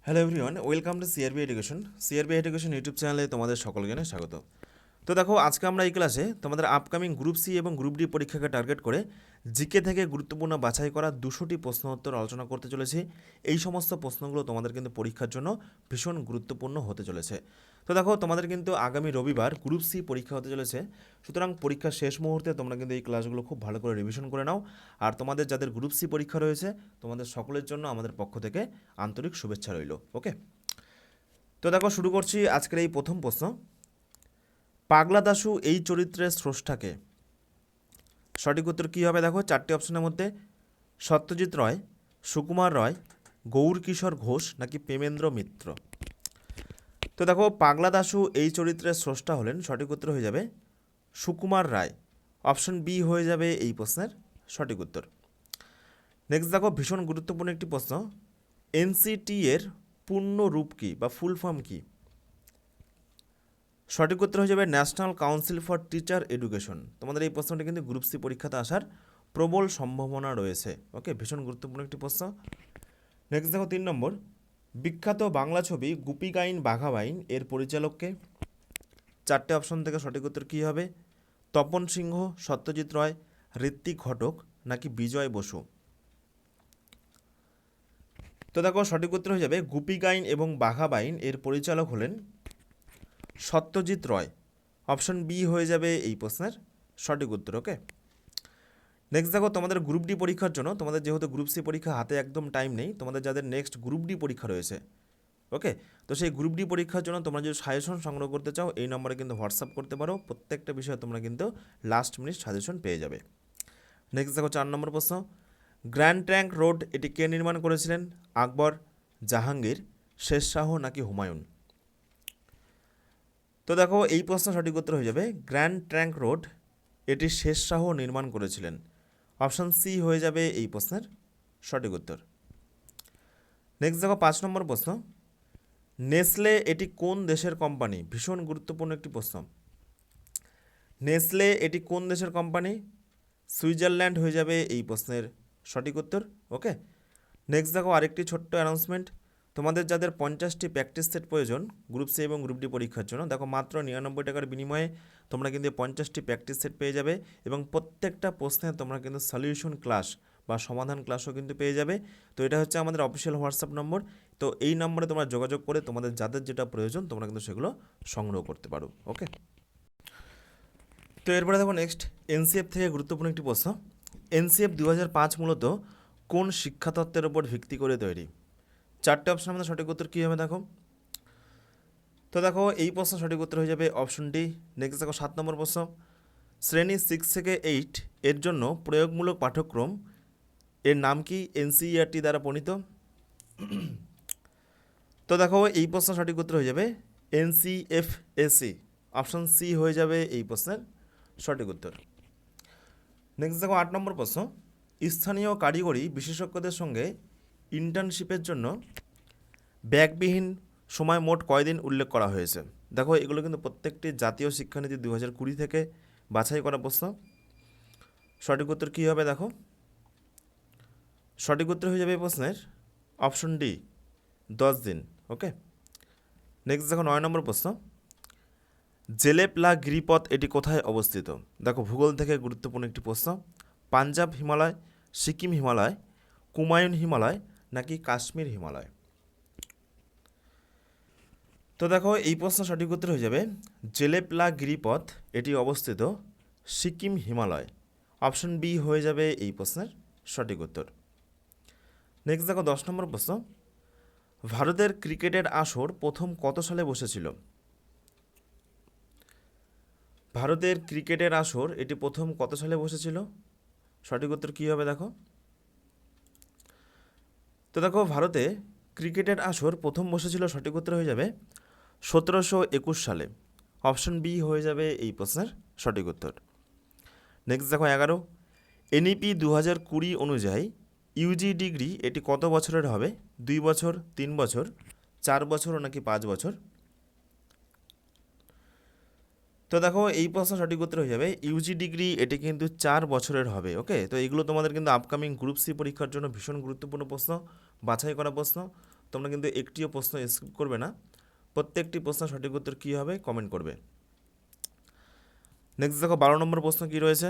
Hello everyone, welcome to CRB education YouTube চ্যানেলে তোমাদের সকলকে স্বাগত। তো দেখো, আজকে আমরা এই ক্লাসে তোমাদের আপকামিং গ্রুপ সি এবং গ্রুপ ডি পরীক্ষাকে টার্গেট করে জিকে থেকে গুরুত্বপূর্ণ বাছাই করা 200টি প্রশ্ন উত্তর আলোচনা করতে চলেছি। এই সমস্ত প্রশ্নগুলো তোমাদের কিন্তু পরীক্ষার জন্য ভীষণ গুরুত্বপূর্ণ হতে চলেছে। তো দেখো, তোমাদের কিন্তু আগামী রবিবার গ্রুপ সি পরীক্ষা হতে চলেছে। সুতরাং পরীক্ষার শেষ মুহূর্তে তোমরা কিন্তু এই ক্লাসগুলো খুব ভালো করে রিভিশন করে নাও। আর তোমাদের যাদের গ্রুপ সি পরীক্ষা রয়েছে, তোমাদের সকলের জন্য আমাদের পক্ষ থেকে আন্তরিক শুভেচ্ছা রইল। ওকে, তো দেখো শুরু করছি আজকের এই প্রথম প্রশ্ন। পাগলা দাশু এই চরিত্রের স্রষ্টাকে? সঠিক উত্তর কী হবে দেখো, চারটি অপশনের মধ্যে সত্যজিৎ রায়, সুকুমার রায়, গৌর কিশোর ঘোষ নাকি প্রেমেন্দ্র মিত্র। তো দেখো, পাগলা দাশু এই চরিত্রের স্রষ্টা হলেন, সঠিক উত্তর হয়ে যাবে সুকুমার রায়। অপশন বি হয়ে যাবে এই প্রশ্নের সঠিক উত্তর। নেক্সট দেখো, ভীষণ গুরুত্বপূর্ণ একটি প্রশ্ন। এনসিটি এর পূর্ণ রূপ কী বা ফুল ফর্ম কী? সঠিক উত্তর হয়ে যাবে national council for teacher education. তোমাদের এই প্রশ্নটি কিন্তু গ্রুপ সি পরীক্ষাতে আসার প্রবল সম্ভাবনা রয়েছে। ওকে, ভীষণ গুরুত্বপূর্ণ একটি প্রশ্ন। নেক্সট দেখো 3 নম্বর। বিখ্যাত বাংলা ছবি গুপি গাইন বাঘা বাইন এর পরিচালককে? চারটে অপশন থেকে সঠিক উত্তর কী হবে? তপন সিংহ, সত্যজিৎ রায়, ঋত্বিক ঘটক নাকি বিজয় বসু। তো দেখো, সঠিক উত্তর হয়ে যাবে গুপি গাইন এবং বাঘা বাইন এর পরিচালক হলেন সত্যজিৎ রায়। অপশন বি হয়ে যাবে এই প্রশ্নের সঠিক উত্তর। ওকে, নেক্সট দেখো, তোমাদের গ্রুপ ডি পরীক্ষার জন্য, তোমাদের যেহেতু গ্রুপ সি পরীক্ষা হাতে একদম টাইম নেই, তোমাদের যাদের নেক্সট গ্রুপ ডি পরীক্ষা রয়েছে, ওকে, তো সেই গ্রুপ ডি পরীক্ষার জন্য তোমরা যদি সাজেশন সংগ্রহ করতে চাও, এই নম্বরে কিন্তু হোয়াটসঅ্যাপ করতে পারো। প্রত্যেকটা বিষয়ে তোমরা কিন্তু লাস্ট মিনিট সাজেশন পেয়ে যাবে। নেক্সট দেখো 4 নম্বর প্রশ্ন। গ্র্যান্ড ট্রাঙ্ক রোড এটি কে নির্মাণ করেছিলেন? আকবর, জাহাঙ্গীর, শের শাহ নাকি হুমায়ুন। তো দেখো, এই প্রশ্ন সঠিক উত্তর হয়ে যাবে গ্র্যান্ড ট্রাঙ্ক রোড এটি শের শাহ নির্মাণ করেছিলেন। অপশান সি হয়ে যাবে এই প্রশ্নের সঠিক উত্তর। নেক্সট দেখো 5 নম্বর প্রশ্ন। নেসলে এটি কোন দেশের কোম্পানি? ভীষণ গুরুত্বপূর্ণ একটি প্রশ্ন। নেসলে এটি কোন দেশের কোম্পানি? সুইজারল্যান্ড হয়ে যাবে এই প্রশ্নের সঠিক উত্তর। ওকে, নেক্সট দেখো আরেকটি ছোট্ট অ্যানাউন্সমেন্ট। তোমাদের যাদের 50টি প্র্যাকটিস সেট প্রয়োজন গ্রুপ সি এবং গ্রুপ ডি পরীক্ষার জন্য, দেখো মাত্র 99 টাকার বিনিময়ে তোমরা কিন্তু 50টি প্র্যাকটিস সেট পেয়ে যাবে এবং প্রত্যেকটা প্রশ্নে তোমরা কিন্তু সলিউশন ক্লাস বা সমাধান ক্লাসও কিন্তু পেয়ে যাবে। তো এটা হচ্ছে আমাদের অফিসিয়াল হোয়াটসঅ্যাপ নম্বর। তো এই নম্বরে তোমরা যোগাযোগ করে তোমাদের যাদের যেটা প্রয়োজন তোমরা কিন্তু সেগুলো সংগ্রহ করতে পারো। ওকে, তো এরপরে দেখো নেক্সট এনসিএফ থেকে গুরুত্বপূর্ণ একটি প্রশ্ন। এনসিএফ 2005 মূলত কোন শিক্ষাতত্ত্বের উপর ভিত্তি করে তৈরি? চারটে অপশনের মধ্যে সঠিক উত্তর কী হবে দেখো। তো দেখো, এই প্রশ্ন সঠিক উত্তর হয়ে যাবে অপশন ডি। নেক্সট দেখো 7 নম্বর প্রশ্ন। শ্রেণী 6 থেকে 8 এর জন্য প্রয়োগমূলক পাঠ্যক্রম এর নাম কি এনসিইআরটি দ্বারা প্রণীত? তো দেখো, এই প্রশ্ন সঠিক উত্তর হয়ে যাবে এনসিএফএসি। অপশন সি হয়ে যাবে এই প্রশ্নের সঠিক উত্তর। নেক্সট দেখো 8 নম্বর প্রশ্ন। স্থানীয় কারিগরি বিশেষজ্ঞদের সঙ্গে ইন্টার্নশিপের জন্য ব্যয়বিহীন সময় মোট কয়দিন উল্লেখ করা হয়েছে? দেখো, এগুলো কিন্তু প্রত্যেকটি জাতীয় শিক্ষানীতি 2020 থেকে বাছাই করা প্রশ্ন। সঠিক উত্তর কী হবে দেখো, সঠিক উত্তর হয়ে যাবে এই প্রশ্নের অপশন ডি 10 দিন। ওকে, নেক্সট দেখো 9 নম্বর প্রশ্ন। জেলেপ লা গিরিপথ এটি কোথায় অবস্থিত? দেখো, ভূগোল থেকে গুরুত্বপূর্ণ একটি প্রশ্ন। পাঞ্জাব হিমালয়, সিকিম হিমালয়, কুমায়ুন হিমালয় নাকি কাশ্মীর হিমালয়। তো দেখো, এই প্রশ্ন সঠিক উত্তর হয়ে যাবে জেলেপ লা গিরিপথ এটি অবস্থিত সিকিম হিমালয়। অপশন বি হয়ে যাবে এই প্রশ্নের সঠিক উত্তর। নেক্সট দেখো 10 নম্বর প্রশ্ন। ভারতের ক্রিকেটের আসর প্রথম কত সালে বসেছিল? ভারতের ক্রিকেটের আসর এটি প্রথম কত সালে বসেছিল? সঠিক উত্তর কী হবে দেখো। তো দেখো, ভারতে ক্রিকেটের আসর প্রথম বসেছিল, সঠিক উত্তর হয়ে যাবে 1721 সালে। অপশন বি হয়ে যাবে এই প্রশ্নের সঠিক উত্তর। নেক্সট দেখো 11। এনইপি 2020 অনুযায়ী ইউজি ডিগ্রি এটি কত বছরের হবে? 2 বছর, 3 বছর, 4 বছর নাকি 5 বছর। তো দেখো, এই প্রশ্ন সঠিক উত্তর হয়ে যাবে ইউজি ডিগ্রি এটি কিন্তু 4 বছরের হবে। ওকে, তো এগুলো তোমাদের কিন্তু আপকামিং গ্রুপ সি পরীক্ষার জন্য ভীষণ গুরুত্বপূর্ণ প্রশ্ন, বাছাই করা প্রশ্ন। তোমরা কিন্তু একটিও প্রশ্ন স্কিপ করবে না, প্রত্যেকটি প্রশ্ন সঠিক উত্তর কী হবে কমেন্ট করবে। নেক্সট দেখো 12 নম্বর প্রশ্ন কী রয়েছে,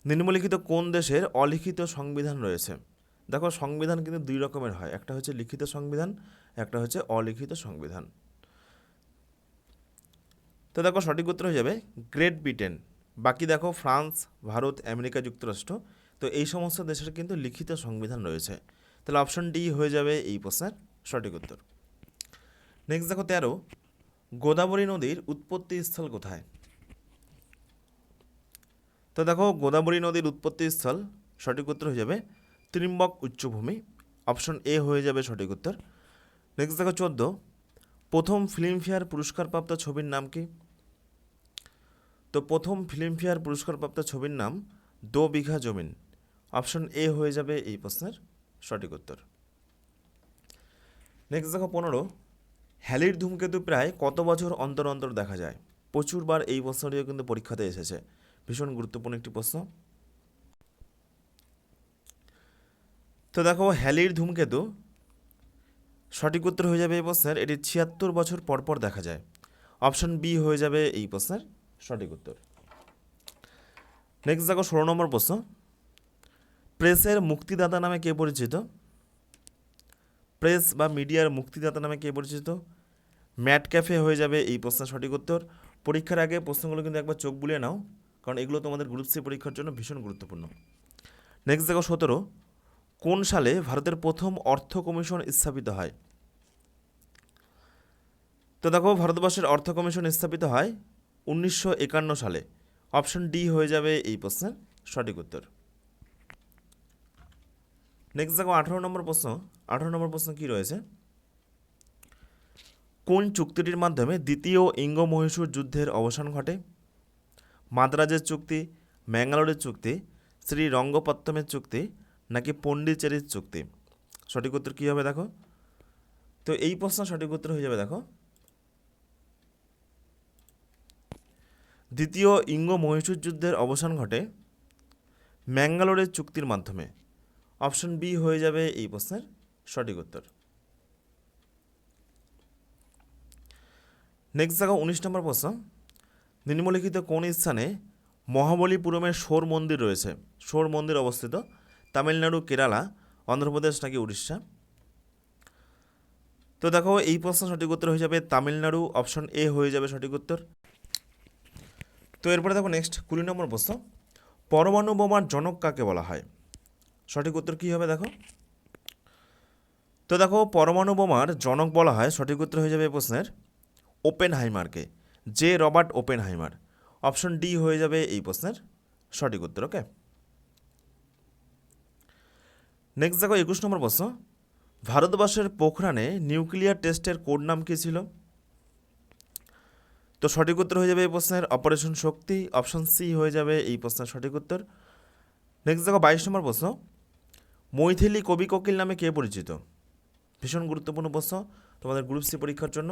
নিম্নলিখিত কোন দেশের অলিখিত সংবিধান রয়েছে? দেখো সংবিধান কিন্তু দুই রকমের হয়, একটা হচ্ছে লিখিত সংবিধান, একটা হচ্ছে অলিখিত সংবিধান। তো দেখো সঠিক উত্তর হয়ে যাবে গ্রেট ব্রিটেন। বাকি দেখো ফ্রান্স, ভারত, আমেরিকা যুক্তরাষ্ট্র, তো এই সমস্ত দেশের কিন্তু লিখিত সংবিধান রয়েছে। তাহলে অপশন ডি হয়ে যাবে এই প্রশ্নের সঠিক উত্তর। নেক্সট দেখো 13, গোদাবরী নদীর উৎপত্তি স্থল কোথায়? তো দেখো গোদাবরী নদীর উৎপত্তি স্থল সঠিক উত্তর হয়ে যাবে ত্রিম্বক উচ্চভূমি, অপশন এ হয়ে যাবে সঠিক উত্তর। নেক্সট দেখো 14, প্রথম ফিল্মফেয়ার পুরস্কারপ্রাপ্ত ছবির নাম কি? তো প্রথম ফিল্মফেয়ার পুরস্কারপ্রাপ্ত ছবির নাম 2 বিঘা জমিন, অপশন এ হয়ে যাবে এই প্রশ্নের সঠিক উত্তর। নেক্সট দেখো 15, হ্যালির ধূমকেতু প্রায় কত বছর অন্তর অন্তর দেখা যায়? প্রচুরবার এই প্রশ্নটিও কিন্তু পরীক্ষাতে এসেছে, ভীষণ গুরুত্বপূর্ণ একটি প্রশ্ন। তো দেখো হ্যালির ধূমকেতু সঠিক উত্তর হয়ে যাবে এই প্রশ্নের, এটি 76 বছর পর পর দেখা যায়, অপশন বি হয়ে যাবে এই প্রশ্নের সঠিক উত্তর। নেক্সট দেখো 16 নম্বর প্রশ্ন, প্রেসের মুক্তিদাতা নামে কে পরিচিত? প্রেস বা মিডিয়ার মুক্তিদাতা নামে কে পরিচিত? ম্যাট ক্যাফে হয়ে যাবে এই প্রশ্নের সঠিক উত্তর। পরীক্ষার আগে প্রশ্নগুলো কিন্তু একবার চোখ বুলিয়ে নাও, কারণ এগুলো তোমাদের গ্রুপ সি পরীক্ষার জন্য ভীষণ গুরুত্বপূর্ণ। নেক্সট দেখো 17, কোন সালে ভারতের প্রথম অর্থ কমিশন স্থাপিত হয়? তো দেখো ভারতবর্ষের অর্থ কমিশন স্থাপিত হয় 1951 সালে, অপশন ডি হয়ে যাবে এই প্রশ্নের সঠিক উত্তর। নেক্সট দেখো 18 নম্বর প্রশ্ন, 18 নম্বর প্রশ্ন কী রয়েছে, কোন চুক্তিটির মাধ্যমে দ্বিতীয় ইঙ্গ মহীশূর যুদ্ধের অবসান ঘটে? মাদ্রাজের চুক্তি, ম্যাঙ্গালোরের চুক্তি, শ্রীরঙ্গপত্তমের চুক্তি, নাকি পন্ডিচেরির চুক্তি? সঠিক উত্তর কী হবে দেখো, তো এই প্রশ্ন সঠিক উত্তর হয়ে যাবে দেখো দ্বিতীয় ইঙ্গ মহীশূর যুদ্ধের অবসান ঘটে ম্যাঙ্গালোরের চুক্তির মাধ্যমে, অপশন বি হয়ে যাবে এই প্রশ্নের সঠিক উত্তর। নেক্সট দেখো 19 নম্বর প্রশ্ন, নিম্নলিখিত কোন স্থানে মহাবলীপুরমের শোর মন্দির রয়েছে? শোর মন্দির অবস্থিত তামিলনাড়ু, কেরালা, অন্ধ্রপ্রদেশ নাকি উড়িষ্যা? তো দেখো এই প্রশ্ন সঠিক উত্তর হয়ে যাবে তামিলনাড়ু, অপশন এ হয়ে যাবে সঠিক উত্তর। তো এরপরে দেখো নেক্সট 20 নম্বর প্রশ্ন, পরমাণু বোমার জনক কাকে বলা হয়? সঠিক উত্তর কী হবে দেখো, তো দেখো পরমাণু বোমার জনক বলা হয়, সঠিক উত্তর হয়ে যাবে এই প্রশ্নের ওপেনহাইমারকে, J Robert Oppenheimer, option D হয়ে যাবে এই প্রশ্নের সঠিক উত্তর। ওকে, নেক্সট দেখো 21 নম্বর প্রশ্ন, ভারতবর্ষের পোখরানে নিউক্লিয়ার টেস্টের কোড নাম কী ছিল? তো সঠিক উত্তর হয়ে যাবে এই প্রশ্নের অপারেশন শক্তি, অপশন সি হয়ে যাবে এই প্রশ্নের সঠিক উত্তর। নেক্সট দেখো 22 নম্বর প্রশ্ন, মৈথিলি কবি কোকিল নামে কে পরিচিত? ভীষণ গুরুত্বপূর্ণ প্রশ্ন তোমাদের গ্রুপ সি পরীক্ষার জন্য।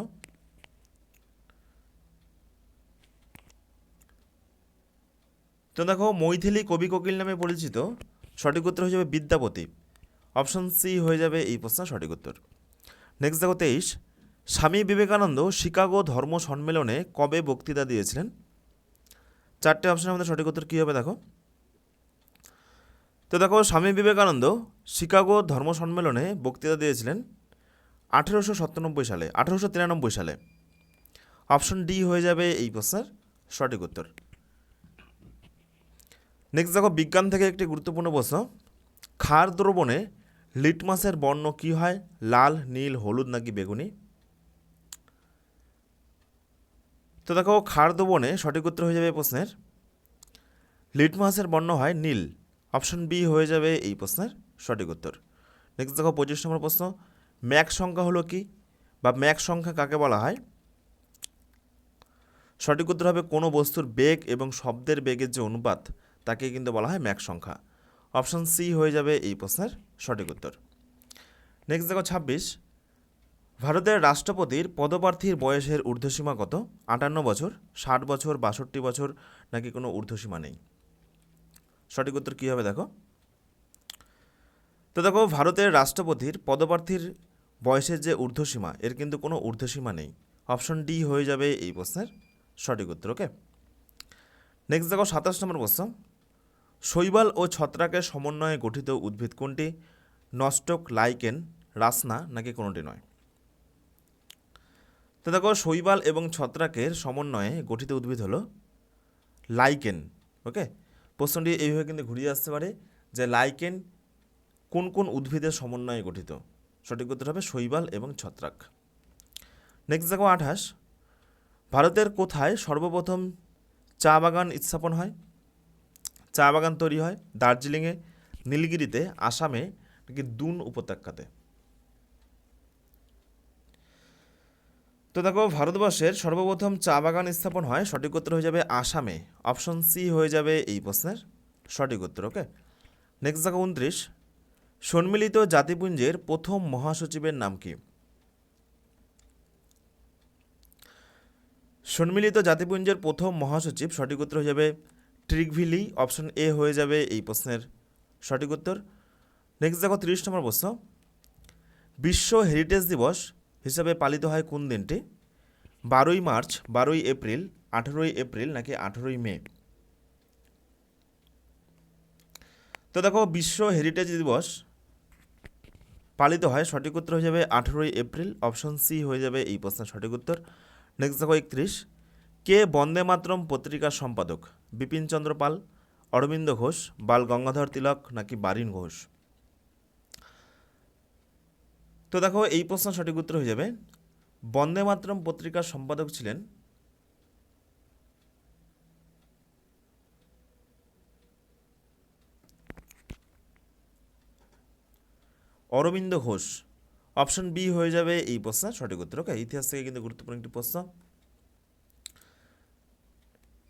তো দেখো মৈথিলি কবি কোকিল নামে পরিচিত সঠিক উত্তর হয়ে যাবে বিদ্যাপতি, অপশন সি হয়ে যাবে এই প্রশ্নের সঠিক উত্তর। নেক্সট দেখো 23, স্বামী বিবেকানন্দ শিকাগো ধর্ম সম্মেলনে কবে বক্তৃতা দিয়েছিলেন? চারটে অপশনের মধ্যে সঠিক উত্তর কী হবে দেখো, তো দেখো স্বামী বিবেকানন্দ শিকাগো ধর্ম সম্মেলনে বক্তৃতা দিয়েছিলেন 1897 সালে, 1893 সালে, অপশন ডি হয়ে যাবে এই প্রশ্নের সঠিক উত্তর। নেক্সট দেখো বিজ্ঞান থেকে একটি গুরুত্বপূর্ণ প্রশ্ন, ক্ষার দ্রবণে লিটমাসের বর্ণ কী হয়? লাল, নীল, হলুদ নাকি বেগুনি? তো দেখো ক্ষার দ্রবণে সঠিক উত্তর হয়ে যাবে এই প্রশ্নের লিটমাসের বর্ণ হয় নীল, অপশন বি হয়ে যাবে এই প্রশ্নের সঠিক উত্তর। নেক্সট দেখো 25 নম্বর প্রশ্ন, ম্যাক সংখ্যা হলো কি বা ম্যাক সংখ্যা কাকে বলা হয়? সঠিক উত্তর হবে কোনো বস্তুর বেগ এবং শব্দের বেগের যে অনুপাত তাকে কিন্তু বলা হয় ম্যাক সংখ্যা, অপশন সি হয়ে যাবে এই প্রশ্নের সঠিক উত্তর। নেক্সট দেখো 26, ভারতের রাষ্ট্রপতির পদপ্রার্থীর বয়সের ঊর্ধ্বসীমা কত? 58 বছর, 60 বছর, 62 বছর নাকি কোনো ঊর্ধ্বসীমা নেই? সঠিক উত্তর কী হবে দেখো, তো দেখো ভারতের রাষ্ট্রপতির পদপ্রার্থীর বয়সের যে ঊর্ধ্বসীমা এর কিন্তু কোনো ঊর্ধ্বসীমা নেই। অপশন ডি হয়ে যাবে এই প্রশ্নের সঠিক উত্তর। ওকে, নেক্সট দেখো 27 নম্বর প্রশ্ন। শৈবাল ও ছত্রাকের সমন্বয়ে গঠিত উদ্ভিদ কোনটি? নস্টক, লাইকেন, রাসনা নাকি কোনোটি নয়? তো দেখো শৈবাল এবং ছত্রাকের সমন্বয়ে গঠিত উদ্ভিদ হলো লাইকেন। ওকে, প্রশ্নটি এইভাবে কিন্তু ঘুরিয়ে আসতে পারে যে লাইকেন কোন কোন উদ্ভিদের সমন্বয়ে গঠিত? সঠিক উত্তর হবে শৈবাল এবং ছত্রাক। নেক্সট দেখো 28। ভারতের কোথায় সর্বপ্রথম চা বাগান স্থাপন হয়? চা বাগান তৈরি হয় দার্জিলিংয়ে, নীলগিরিতে, আসামে নাকি দুন উপত্যকাতে? তো দেখো ভারতবর্ষের সর্বপ্রথম চা বাগান স্থাপন হয়, সঠিক উত্তর হয়ে যাবে আসামে। অপশন সি হয়ে যাবে এই প্রশ্নের সঠিক উত্তর। ওকে, নেক্সট দেখো 29। সম্মিলিত জাতিপুঞ্জের প্রথম মহাসচিবের নাম কি? সম্মিলিত জাতিপুঞ্জের প্রথম মহাসচিব, সঠিক উত্তর হয়ে যাবে ট্রিগভিলি। অপশন এ হয়ে যাবে এই প্রশ্নের সঠিক উত্তর। নেক্সট দেখো 30 নম্বর প্রশ্ন। বিশ্ব হেরিটেজ দিবস হিসাবে পালিত হয় কোন দিনটি? 12ই মার্চ, 12ই এপ্রিল, 18ই এপ্রিল নাকি 18ই মে? তো দেখো বিশ্ব হেরিটেজ দিবস পালিত হয়, সঠিক উত্তর হয়ে যাবে 18ই এপ্রিল। অপশন সি হয়ে যাবে এই প্রশ্নের সঠিক উত্তর। নেক্সট দেখো 31। কে বন্দে মাতরম পত্রিকার সম্পাদক? বিপিনচন্দ্র পাল, অরবিন্দ ঘোষ, বাল গঙ্গাধর তিলক নাকি বারিন ঘোষ? তো দেখো এই প্রশ্নের সঠিক উত্তর হয়ে যাবে বন্দে মাতরম পত্রিকার সম্পাদক ছিলেন অরবিন্দ ঘোষ। অপশন বি হয়ে যাবে এই প্রশ্নের সঠিক উত্তর। ওকে, ইতিহাস থেকে কিন্তু গুরুত্বপূর্ণ একটি প্রশ্ন।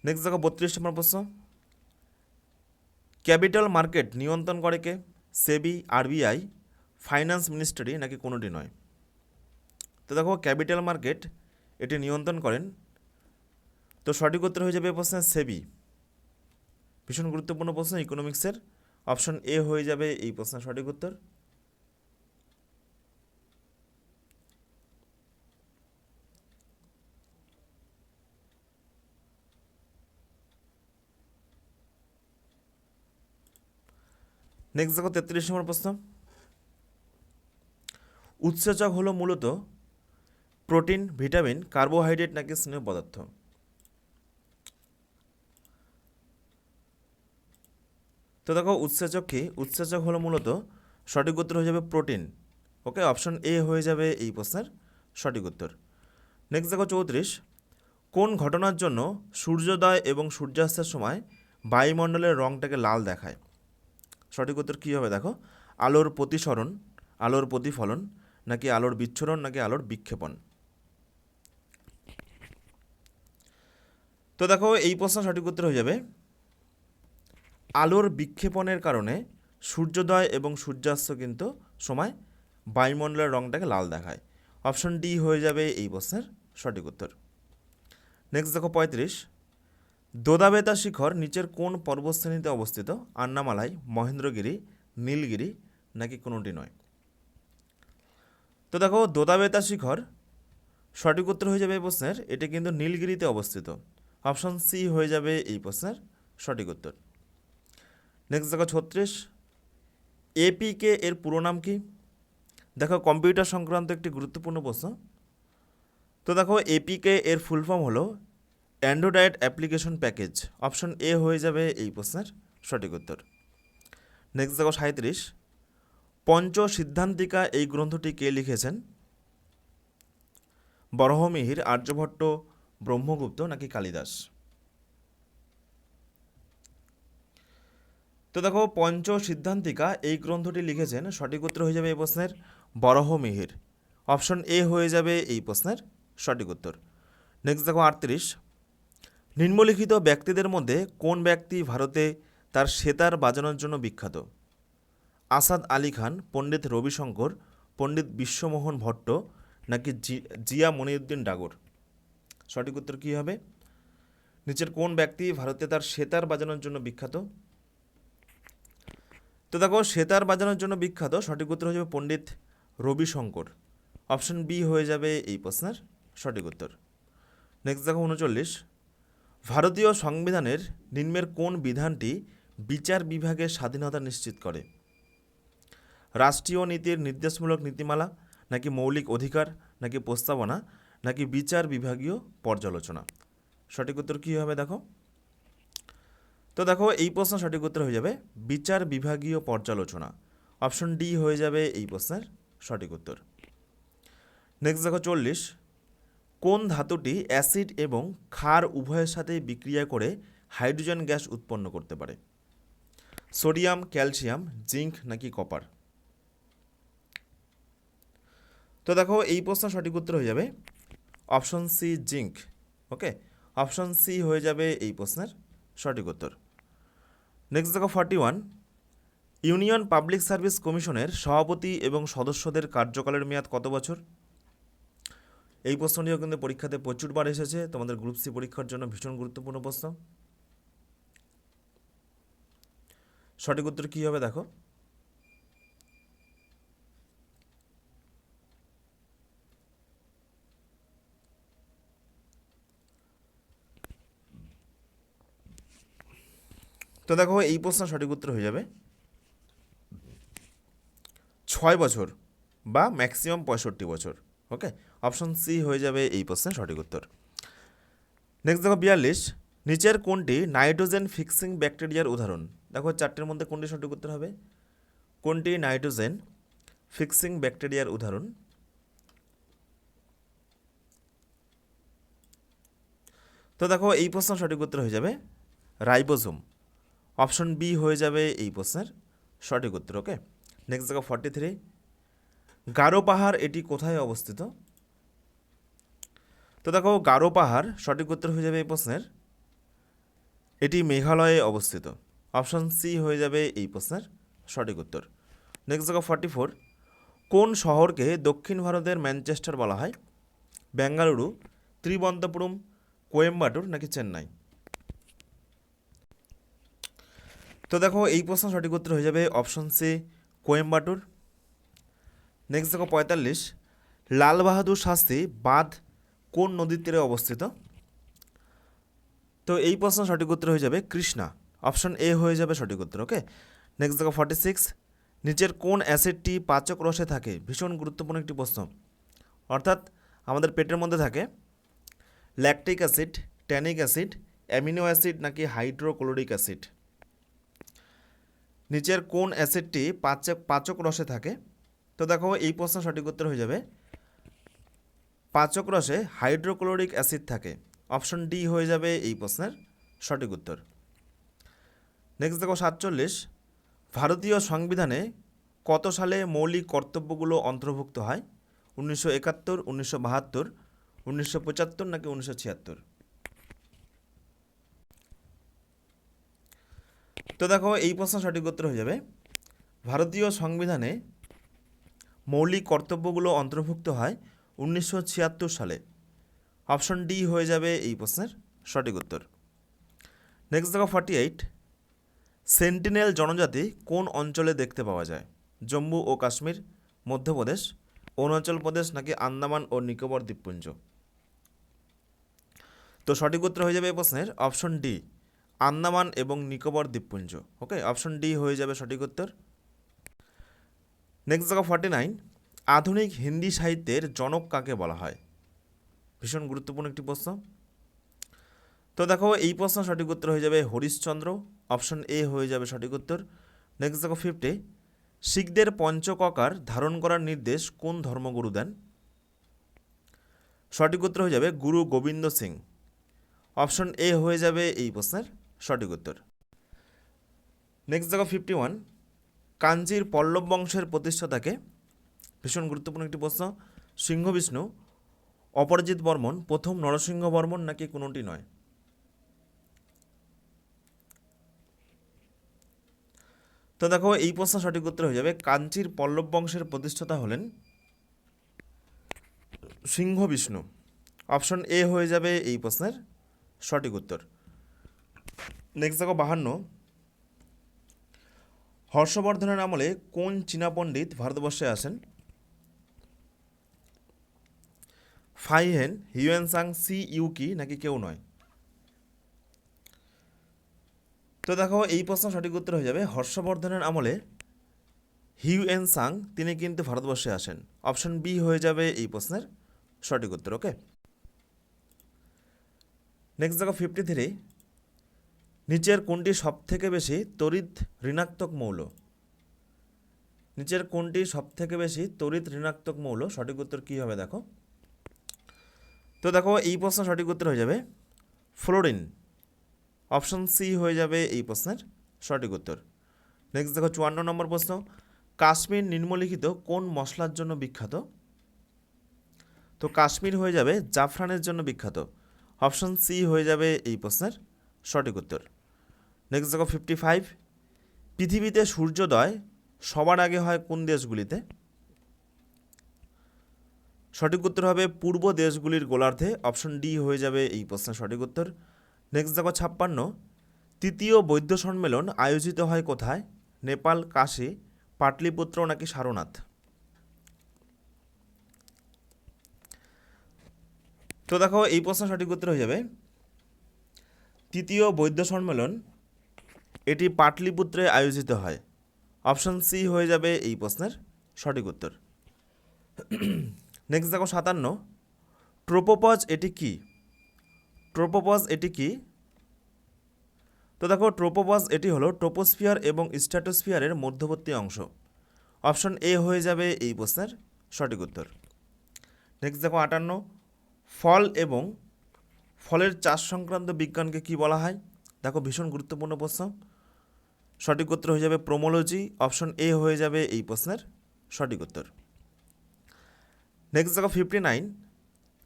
নেক্সট দেখো 32 নম্বর প্রশ্ন। ক্যাপিটাল মার্কেট নিয়ন্ত্রণ করে কে? সেবি, আরবিআই, ফাইন্যান্স মিনিস্ট্রি নাকি কোনোটি নয়? তো দেখো ক্যাপিটাল মার্কেট এটি নিয়ন্ত্রণ করেন, তো সঠিক উত্তর হয়ে যাবে প্রশ্নের সেবি। ভীষণ গুরুত্বপূর্ণ প্রশ্ন ইকোনমিক্সের। অপশন এ হয়ে যাবে এই প্রশ্নের সঠিক উত্তর। নেক্সট দেখো 33 নম্বর প্রশ্ন। উৎসেচক হলো মূলত প্রোটিন, ভিটামিন, কার্বোহাইড্রেট নাকি স্নেহ পদার্থ? তো দেখো উৎসেচক কি? উৎসেচক হলো মূলত সঠিক উত্তর হয়ে যাবে প্রোটিন। ওকে, অপশন এ হয়ে যাবে এই প্রশ্নের সঠিক উত্তর। নেক্সট দেখো 34। কোন ঘটনার জন্য সূর্যোদয় এবং সূর্যাস্তের সময় বায়ুমণ্ডলের রঙটাকে লাল দেখায়? সঠিক উত্তর কী হবে দেখো, আলোর প্রতিসরণ, আলোর প্রতিফলন নাকি আলোর বিচ্ছুরণ নাকি আলোর বিক্ষেপণ? তো দেখো এই প্রশ্ন সঠিক উত্তর হয়ে যাবে আলোর বিক্ষেপণের কারণে সূর্যোদয় এবং সূর্যাস্ত কিন্তু সময় বায়ুমণ্ডলের রঙটাকে লাল দেখায়। অপশন ডি হয়ে যাবে এই প্রশ্নের সঠিক উত্তর। নেক্সট দেখো 35। দোদাবেতা শিখর নিচের কোন পর্বতশ্রেণীতে অবস্থিত? আন্নামালাই, মহেন্দ্রগিরি, নীলগিরি নাকি কোনোটি নয়? তো দেখো দোদাবেতা শিখর সঠিক উত্তর হয়ে যাবে এই প্রশ্নের এটি কিন্তু নীলগিরিতে অবস্থিত। অপশন সি হয়ে যাবে এই প্রশ্নের সঠিক উত্তর। নেক্সট দেখো 36। এপিকে এর পুরো নাম কি? দেখো কম্পিউটার সংক্রান্ত একটি গুরুত্বপূর্ণ প্রশ্ন। তো দেখো এপিকে এর ফুল ফর্ম হলো Android application package. Option A হয়ে যাবে এই প্রশ্নের সঠিক উত্তর। নেক্সট দেখো 37। পঞ্চ সিদ্ধান্তিকা এই গ্রন্থটি কে লিখেছেন? বরাহমিহির, আর্যভট্ট, ব্রহ্মগুপ্ত নাকি কালিদাস? তো দেখো পঞ্চ সিদ্ধান্তিকা এই গ্রন্থটি লিখেছেন, সঠিক উত্তর হয়ে যাবে এই প্রশ্নের বরাহমিহির। অপশন এ হয়ে যাবে এই প্রশ্নের সঠিক উত্তর। নেক্সট দেখো 38। নিম্নলিখিত ব্যক্তিদের মধ্যে কোন ব্যক্তি ভারতে তার সেতার বাজানোর জন্য বিখ্যাত? আসাদ আলী খান, পণ্ডিত রবিশঙ্কর, পণ্ডিত বিশ্বমোহন ভট্ট নাকি জিয়া মনিউদ্দিন ডাগর? সঠিক উত্তর কী হবে? নিচের কোন ব্যক্তি ভারতে তার সেতার বাজানোর জন্য বিখ্যাত? তো দেখো সেতার বাজানোর জন্য বিখ্যাত, সঠিক উত্তর হয়ে যাবে পণ্ডিত রবিশঙ্কর। অপশন বি হয়ে যাবে এই প্রশ্নের সঠিক উত্তর। নেক্সট দেখো 39, ভারতীয় সংবিধানের নিম্নের কোন বিধানটি বিচার বিভাগের স্বাধীনতা নিশ্চিত করে? রাষ্ট্রীয় নীতির নির্দেশমূলক নীতিমালা, নাকি মৌলিক অধিকার, নাকি প্রস্তাবনা, নাকি বিচার বিভাগীয় পর্যালোচনা? সঠিক উত্তর কী হবে দেখো। তো দেখো এই প্রশ্ন সঠিক উত্তর হয়ে যাবে বিচার বিভাগীয় পর্যালোচনা। অপশন ডি হয়ে যাবে এই প্রশ্নের সঠিক উত্তর। নেক্সট দেখো 40, কোন ধাতুটি অ্যাসিড এবং ক্ষার উভয়ের সাথে বিক্রিয়া করে হাইড্রোজেন গ্যাস উৎপন্ন করতে পারে? সোডিয়াম, ক্যালসিয়াম, জিঙ্ক, নাকি কপার? তো দেখো এই প্রশ্ন সঠিক উত্তর হয়ে যাবে অপশন সি, জিঙ্ক। ওকে, অপশন সি হয়ে যাবে এই প্রশ্নের সঠিক উত্তর। নেক্সট দেখো 41, ইউনিয়ন পাবলিক সার্ভিস কমিশনের সভাপতি এবং সদস্যদের কার্যকালের মেয়াদ কত বছর? এই প্রশ্নটিও কিন্তু পরীক্ষাতে প্রচুরবার এসেছে, তোমাদের গ্রুপ সি পরীক্ষার জন্য ভীষণ গুরুত্বপূর্ণ প্রশ্ন। সঠিক উত্তর কী হবে দেখো। তো দেখো এই প্রশ্ন সঠিক উত্তর হয়ে যাবে 6 বছর বা ম্যাক্সিমাম 65 বছর। ওকে, অপশন সি হয়ে যাবে এই প্রশ্নের সঠিক উত্তর। নেক্সট দেখো 42, নিচের কোনটি নাইট্রোজেন ফিক্সিং ব্যাকটেরিয়ার উদাহরণ? দেখো চারটের মধ্যে কোনটি সঠিক উত্তর হবে? কোনটি নাইট্রোজেন ফিক্সিং ব্যাকটেরিয়ার উদাহরণ? তো দেখো এই প্রশ্ন সঠিক উত্তর হয়ে যাবে রাইবোজোম। অপশন বি হয়ে যাবে এই প্রশ্নের সঠিক উত্তর। ওকে, নেক্সট দেখো 43, গারো পাহাড় এটি কোথায় অবস্থিত? তো দেখো গারো পাহাড় সঠিক উত্তর হয়ে যাবে এই প্রশ্নের এটি মেঘালয়ে অবস্থিত। অপশন সি হয়ে যাবে এই প্রশ্নের সঠিক উত্তর। নেক্সট দেখো 44, কোন শহরকে দক্ষিণ ভারতের ম্যানচেস্টার বলা হয়? বেঙ্গালুরু, ত্রিবন্তপুরম, কোয়েম্বাটুর, নাকি চেন্নাই? তো দেখো এই প্রশ্ন সঠিক উত্তর হয়ে যাবে অপশন সি, কোয়েম্বাটুর। নেক্সট দেখো 45, লাল বাহাদুর শাস্ত্রী বাঁধ কোন নদীর তীরে অবস্থিত? তো এই প্রশ্ন সঠিক উত্তর হয়ে যাবে কৃষ্ণা। অপশন এ হয়ে যাবে সঠিক উত্তর। ওকে, নেক্সট দেখো 46, নিচের কোন অ্যাসিডটি পাচক রসে থাকে? ভীষণ গুরুত্বপূর্ণ একটি প্রশ্ন। অর্থাৎ আমাদের পেটের মধ্যে থাকে lactic acid, tannic acid, amino acid, নাকি হাইড্রোক্লোরিক অ্যাসিড? নিচের কোন অ্যাসিডটি পাচক রসে থাকে? তো দেখো এই প্রশ্ন সঠিক উত্তর হয়ে যাবে পাচক রসে হাইড্রোক্লোরিক অ্যাসিড থাকে। অপশন ডি হয়ে যাবে এই প্রশ্নের সঠিক উত্তর। নেক্সট দেখো 47, ভারতীয় সংবিধানে কত সালে মৌলিক কর্তব্যগুলো অন্তর্ভুক্ত হয়? 1971, 1972, 1975, নাকি 1976? তো দেখো এই প্রশ্ন সঠিক উত্তর হয়ে যাবে ভারতীয় সংবিধানে মৌলিক কর্তব্যগুলো অন্তর্ভুক্ত হয় 1976 সালে। অপশন ডি হয়ে যাবে এই প্রশ্নের সঠিক উত্তর। নেক্সট দেখো 48, সেন্টিনেল জনজাতি কোন অঞ্চলে দেখতে পাওয়া যায়? জম্মু ও কাশ্মীর, মধ্যপ্রদেশ, অরুণাচল প্রদেশ, নাকি আন্দামান ও নিকোবর দ্বীপপুঞ্জ? তো সঠিক উত্তর হয়ে যাবে এই প্রশ্নের অপশন ডি, আন্দামান এবং নিকোবর দ্বীপপুঞ্জ। ওকে, অপশন ডি হয়ে যাবে সঠিক উত্তর। নেক্সট দেখো 49, আধুনিক হিন্দি সাহিত্যের জনক কাকে বলা হয়? ভীষণ গুরুত্বপূর্ণ একটি প্রশ্ন। তো দেখো এই প্রশ্ন সঠিক উত্তর হয়ে যাবে হরিশ্চন্দ্র। অপশন এ হয়ে যাবে সঠিক উত্তর। নেক্সট দেখো 50, শিখদের পঞ্চককার ধারণ করার নির্দেশ কোন ধর্মগুরু দেন? সঠিক উত্তর হয়ে যাবে গুরু গোবিন্দ সিং। অপশন এ হয়ে যাবে এই প্রশ্নের সঠিক উত্তর। নেক্সট দেখো 51, কাঞ্চির পল্লব বংশের প্রতিষ্ঠাতাকে? ভীষণ গুরুত্বপূর্ণ একটি প্রশ্ন। সিংহ বিষ্ণু, অপরাজিত বর্মন, প্রথম নরসিংহ বর্মন, নাকি কোনোটি নয়? তো দেখো এই প্রশ্ন সঠিক উত্তর হয়ে যাবে কাঞ্চির পল্লব বংশের প্রতিষ্ঠাতা হলেন সিংহ বিষ্ণু। অপশন এ হয়ে যাবে এই প্রশ্নের সঠিক উত্তর। নেক্সট দেখো 52, হর্ষবর্ধনের আমলে কোন চীনা পণ্ডিত ভারতবর্ষে আসেন? ফাইহেন হিউয়েনসাং সি ইউকি নাকি কেউ নয়? তো দেখো এই প্রশ্ন সঠিক উত্তর হয়ে যাবে হর্ষবর্ধনের আমলে হিউয়েনসাং তিনি কিন্তু ভারতবর্ষে আসেন। অপশন বি হয়ে যাবে এই প্রশ্নের সঠিক উত্তর। ওকে, নেক্সট দেখো 53, নিচের কোনটি সব থেকে বেশি তড়িৎ ঋণাত্মক মৌল? নিচের কোনটি সব থেকে বেশি তড়িৎ ঋণাত্মক মৌল? সঠিক উত্তর কী হবে দেখো। তো দেখো এই প্রশ্ন সঠিক উত্তর হয়ে যাবে ফ্লোরিন। অপশন সি হয়ে যাবে এই প্রশ্নের সঠিক উত্তর। নেক্সট দেখো 54 নম্বর প্রশ্ন, কাশ্মীর নিম্নলিখিত কোন মশলার জন্য বিখ্যাত? তো কাশ্মীর হয়ে যাবে জাফরানের জন্য বিখ্যাত। অপশন সি হয়ে যাবে এই প্রশ্নের সঠিক উত্তর। নেক্সট দেখো 55, পৃথিবীতে সূর্যোদয় সবার আগে হয় কোন দেশগুলিতে? সঠিক উত্তর হবে পূর্ব দেশগুলির গোলার্ধে। অপশন ডি হয়ে যাবে এই প্রশ্নের সঠিক উত্তর। নেক্সট দেখো 56, তৃতীয় বৌদ্ধ সম্মেলন আয়োজিত হয় কোথায়? নেপাল, কাশী, পাটলিপুত্র নাকি সারনাথ? তো দেখো এই প্রশ্নের সঠিক উত্তর হয়ে যাবে তৃতীয় বৌদ্ধ সম্মেলন এটি পাটলিপুত্রে আয়োজিত হয়। অপশন সি হয়ে যাবে এই প্রশ্নের সঠিক উত্তর। নেক্সট দেখো 57, ট্রোপোপজ এটি কি? ট্রোপোপজ এটি কি? তো দেখো ট্রোপোপজ এটি হলো ট্রোপোস্ফিয়ার এবং স্ট্র্যাটোস্ফিয়ারের মধ্যবর্তী অংশ। অপশন এ হয়ে যাবে এই প্রশ্নের সঠিক উত্তর। নেক্সট দেখো 58, ফল এবং ফলের চাষ সংক্রান্ত বিজ্ঞানকে কি বলা হয়? দেখো ভীষণ গুরুত্বপূর্ণ প্রশ্ন। সঠিক উত্তর হয়ে যাবে প্রোমোলজি। অপশন এ হয়ে যাবে এই প্রশ্নের সঠিক উত্তর। নেক্সট দেখো 59,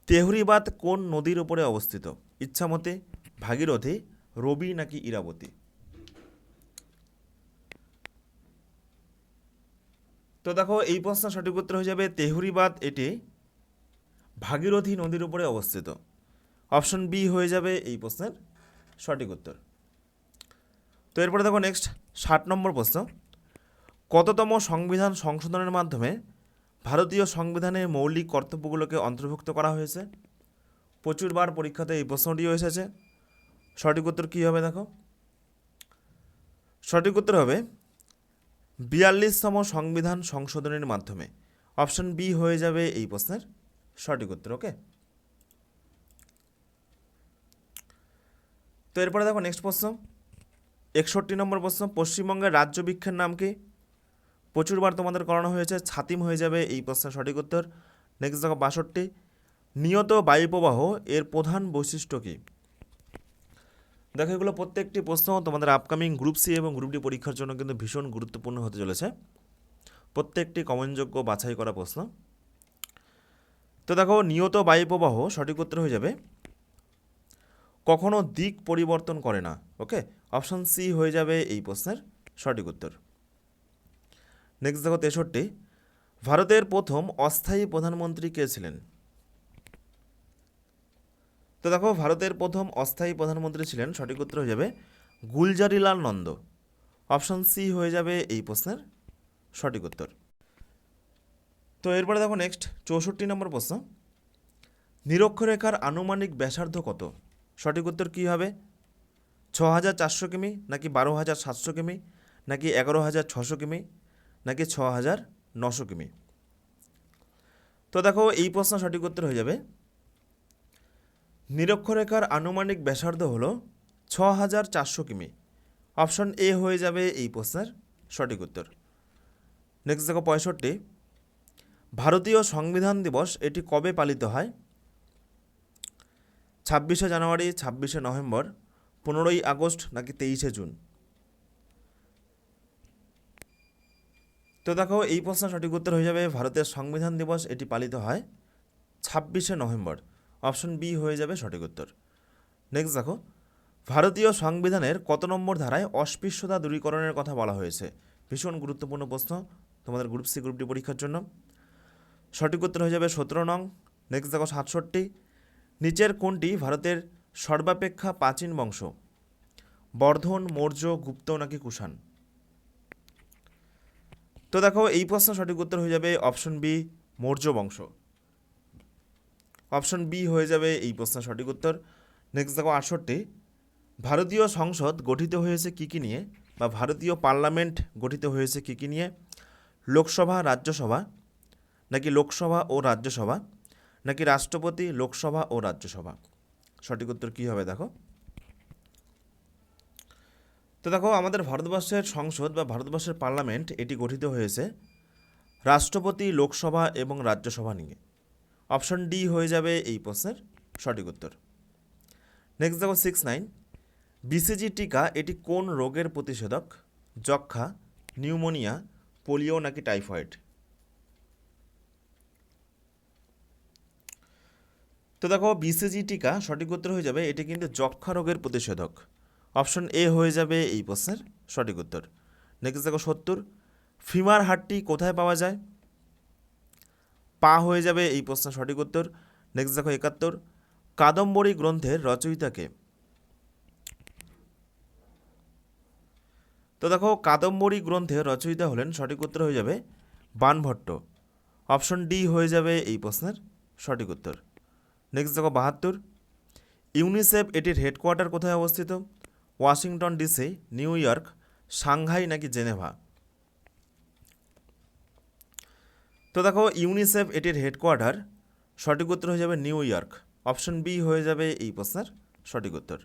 তেহরিবাদ কোন নদীর উপরে অবস্থিত? ইচ্ছামতি, ভাগীরথী, রবি নাকি ইরাবতী? তো দেখো এই প্রশ্নের সঠিক উত্তর হয়ে যাবে তেহরিবাদ এটি ভাগীরথী নদীর উপরে অবস্থিত। অপশন বি হয়ে যাবে এই প্রশ্নের সঠিক উত্তর। তো এরপরে দেখো নেক্সট 60 নম্বর প্রশ্ন, কততম সংবিধান সংশোধনের মাধ্যমে ভারতীয় সংবিধানে মৌলিক কর্তব্যগুলোকে অন্তর্ভুক্ত করা হয়েছে? প্রচুরবার পরীক্ষাতে এই প্রশ্নটিও এসেছে। সঠিক উত্তর কী হবে দেখো। সঠিক উত্তর হবে 42তম সংবিধান সংশোধনের মাধ্যমে। অপশন বি হয়ে যাবে এই প্রশ্নের সঠিক উত্তর। ওকে, তো এরপরে দেখো নেক্সট প্রশ্ন 61 নম্বর প্রশ্ন, পশ্চিমবঙ্গের রাজ্য বৃক্ষের নাম কি? প্রচুরবার তোমাদের করানো হয়েছে, ছাতিম হয়ে যাবে এই প্রশ্নের সঠিক উত্তর। নেক্সট দেখো 62, নিয়ত বায়ুপ্রবাহ এর প্রধান বৈশিষ্ট্য কী? দেখো এগুলো প্রত্যেকটি প্রশ্ন তোমাদের আপকামিং গ্রুপ সি এবং গ্রুপ ডি পরীক্ষার জন্য কিন্তু ভীষণ গুরুত্বপূর্ণ হতে চলেছে। প্রত্যেকটি কমনযোগ্য বাছাই করা প্রশ্ন। তো দেখো নিয়ত বায়ুপ্রবাহ সঠিক উত্তর হয়ে যাবে কখনো দিক পরিবর্তন করে না। ওকে, অপশন সি হয়ে যাবে এই প্রশ্নের সঠিক উত্তর। নেক্সট দেখো 63, ভারতের প্রথম অস্থায়ী প্রধানমন্ত্রী কে ছিলেন? তো দেখো ভারতের প্রথম অস্থায়ী প্রধানমন্ত্রী ছিলেন, সঠিক উত্তর হয়ে যাবে গুলজারিলাল নন্দ। অপশন সি হয়ে যাবে এই প্রশ্নের সঠিক উত্তর। তো এরপরে দেখো নেক্সট 64 নম্বর প্রশ্ন, নিরক্ষরেখার আনুমানিক ব্যাসার্ধ কত? সঠিক উত্তর কী হবে? 6400 কিমি নাকি 12700 কিমি নাকি 11600 কিমি নাকি 6900 কিমি? তো দেখো এই প্রশ্ন সঠিক উত্তর হয়ে যাবে নিরক্ষরেখার আনুমানিক ব্যাসার্ধ হলো 6400 কিমি। অপশন এ হয়ে যাবে এই প্রশ্নের সঠিক উত্তর। নেক্সট দেখো 65, ভারতীয় সংবিধান দিবস এটি কবে পালিত হয়? 26শে জানুয়ারি, 26শে নভেম্বর, 15ই আগস্ট নাকি 23শে জুন? তো দেখো এই প্রশ্নের সঠিক উত্তর হয়ে যাবে ভারতের সংবিধান দিবস এটি পালিত হয় 26শে নভেম্বর। অপশন বি হয়ে যাবে সঠিক উত্তর। নেক্সট দেখো ভারতীয় সংবিধানের কত নম্বর ধারায় অস্পৃশ্যতা দূরীকরণের কথা বলা হয়েছে? ভীষণ গুরুত্বপূর্ণ প্রশ্ন তোমাদের গ্রুপ সি গ্রুপ ডি পরীক্ষার জন্য। সঠিক উত্তর হয়ে যাবে 17 নং। নেক্সট দেখো 67, নিচের কোনটি ভারতের সর্বাপেক্ষা প্রাচীন বংশ? বর্ধন, মৌর্য, গুপ্ত নাকি কুষাণ? তো দেখো এই প্রশ্ন সঠিক উত্তর হয়ে যাবে অপশন বি মৌর্য বংশ। অপশন বি হয়ে যাবে এই প্রশ্নের সঠিক উত্তর। নেক্সট দেখো 68, ভারতীয় সংসদ গঠিত হয়েছে কী কী নিয়ে, বা ভারতীয় পার্লামেন্ট গঠিত হয়েছে কী কী নিয়ে? লোকসভা, রাজ্যসভা, নাকি লোকসভা ও রাজ্যসভা, নাকি রাষ্ট্রপতি, লোকসভা ও রাজ্যসভা? সঠিক উত্তর কী হবে দেখো। তো দেখো আমাদের ভারতবর্ষের সংসদ বা ভারতবর্ষের পার্লামেন্ট এটি গঠিত হয়েছে রাষ্ট্রপতি, লোকসভা এবং রাজ্যসভা নিয়ে। অপশন ডি হয়ে যাবে এই প্রশ্নের সঠিক উত্তর। নেক্সট দেখো 69, বিসিজি টিকা এটি কোন রোগের প্রতিষেধক? যক্ষ্মা, নিউমোনিয়া, পোলিও নাকি টাইফয়েড? তো দেখো বিসিজি টিকা সঠিক উত্তর হয়ে যাবে এটি কিন্তু যক্ষ্মা রোগের প্রতিষেধক। অপশন এ হয়ে যাবে এই প্রশ্নের সঠিক উত্তর। নেক্সট দেখো 70, ফিমার হাড়টি কোথায় পাওয়া যায়? পা হয়ে যাবে এই প্রশ্নের সঠিক উত্তর। নেক্সট দেখো 71, কাদম্বরী গ্রন্থের রচয়িতাকে? তো দেখো কাদম্বরী গ্রন্থের রচয়িতা হলেন, সঠিক উত্তর হয়ে যাবে বাণভট্ট। অপশন ডি হয়ে যাবে এই প্রশ্নের সঠিক উত্তর। নেক্সট দেখো 72, ইউনিসেফ এটির হেডকোয়ার্টার কোথায় অবস্থিত? Washington DC, new York, Shanghai নাকি জেনেভা? তো দেখো ইউনিসেফ এটির হেডকোয়ার্টার, সঠিক উত্তর হয়ে যাবে নিউ ইয়র্ক। অপশন বি হয়ে যাবে এই প্রশ্নের সঠিক উত্তর।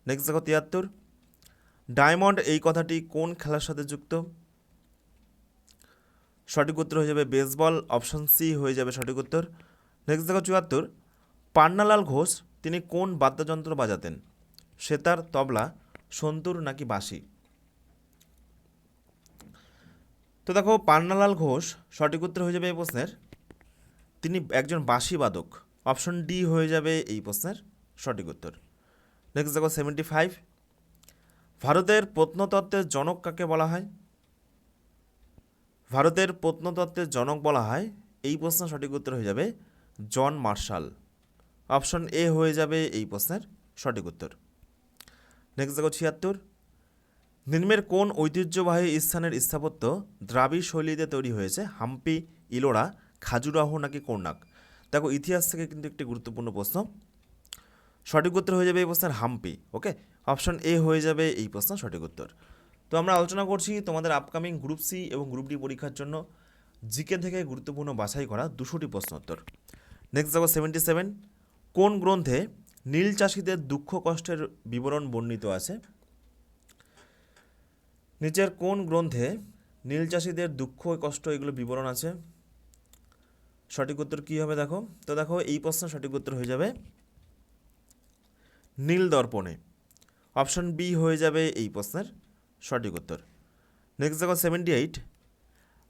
নেক্সট দেখো 73, ডায়মন্ড এই কথাটি কোন খেলার সাথে যুক্ত? সঠিক উত্তর হয়ে যাবে বেসবল। অপশন সি হয়ে যাবে সঠিক উত্তর। নেক্সট দেখো 74, পান্নালাল ঘোষ তিনি কোন বাদ্যযন্ত্র বাজাতেন? সেতার, তবলা, সন্তুর নাকি বাঁশি? তো দেখো পান্নালাল ঘোষ সঠিক উত্তর হয়ে যাবে এই প্রশ্নের তিনি একজন বাঁশি বাদক। অপশন ডি হয়ে যাবে এই প্রশ্নের সঠিক উত্তর। নেক্সট দেখো 75, ভারতের প্রত্নতত্ত্বের জনক কাকে বলা হয়? ভারতের প্রত্নতত্ত্বের জনক বলা হয়, এই প্রশ্নের সঠিক উত্তর হয়ে যাবে জন মার্শাল। অপশন এ হয়ে যাবে এই প্রশ্নের সঠিক উত্তর। নেক্সট দেখো 76, নিম্নের কোন ঐতিহ্যবাহী স্থানের স্থাপত্য দ্রাবিড় শৈলীতে তৈরি হয়েছে? হাম্পি, ইলোরা, খাজুরাহো নাকি কোর্নাক? দেখো ইতিহাস থেকে কিন্তু একটি গুরুত্বপূর্ণ প্রশ্ন। সঠিক উত্তর হয়ে যাবে এই প্রশ্নের হাম্পি। ওকে, অপশন এ হয়ে যাবে এই প্রশ্নের সঠিক উত্তর। তো আমরা আলোচনা করছি তোমাদের আপকামিং গ্রুপ সি এবং গ্রুপ ডি পরীক্ষার জন্য জিকে থেকে গুরুত্বপূর্ণ বাছাই করা 200টি প্রশ্ন উত্তর। নেক্সট দেখো 77, কোন গ্রন্থে নীল চাষিদের দুঃখ কষ্টের বিবরণ বর্ণিত আছে? নিচের কোন গ্রন্থে নীল চাষিদের দুঃখ কষ্ট এগুলো বিবরণ আছে? সঠিক উত্তর কী হবে দেখো। তো দেখো এই প্রশ্নের সঠিক উত্তর হয়ে যাবে নীল দর্পণে। অপশন বি হয়ে যাবে এই প্রশ্নের সঠিক উত্তর। নেক্সট দেখো 78,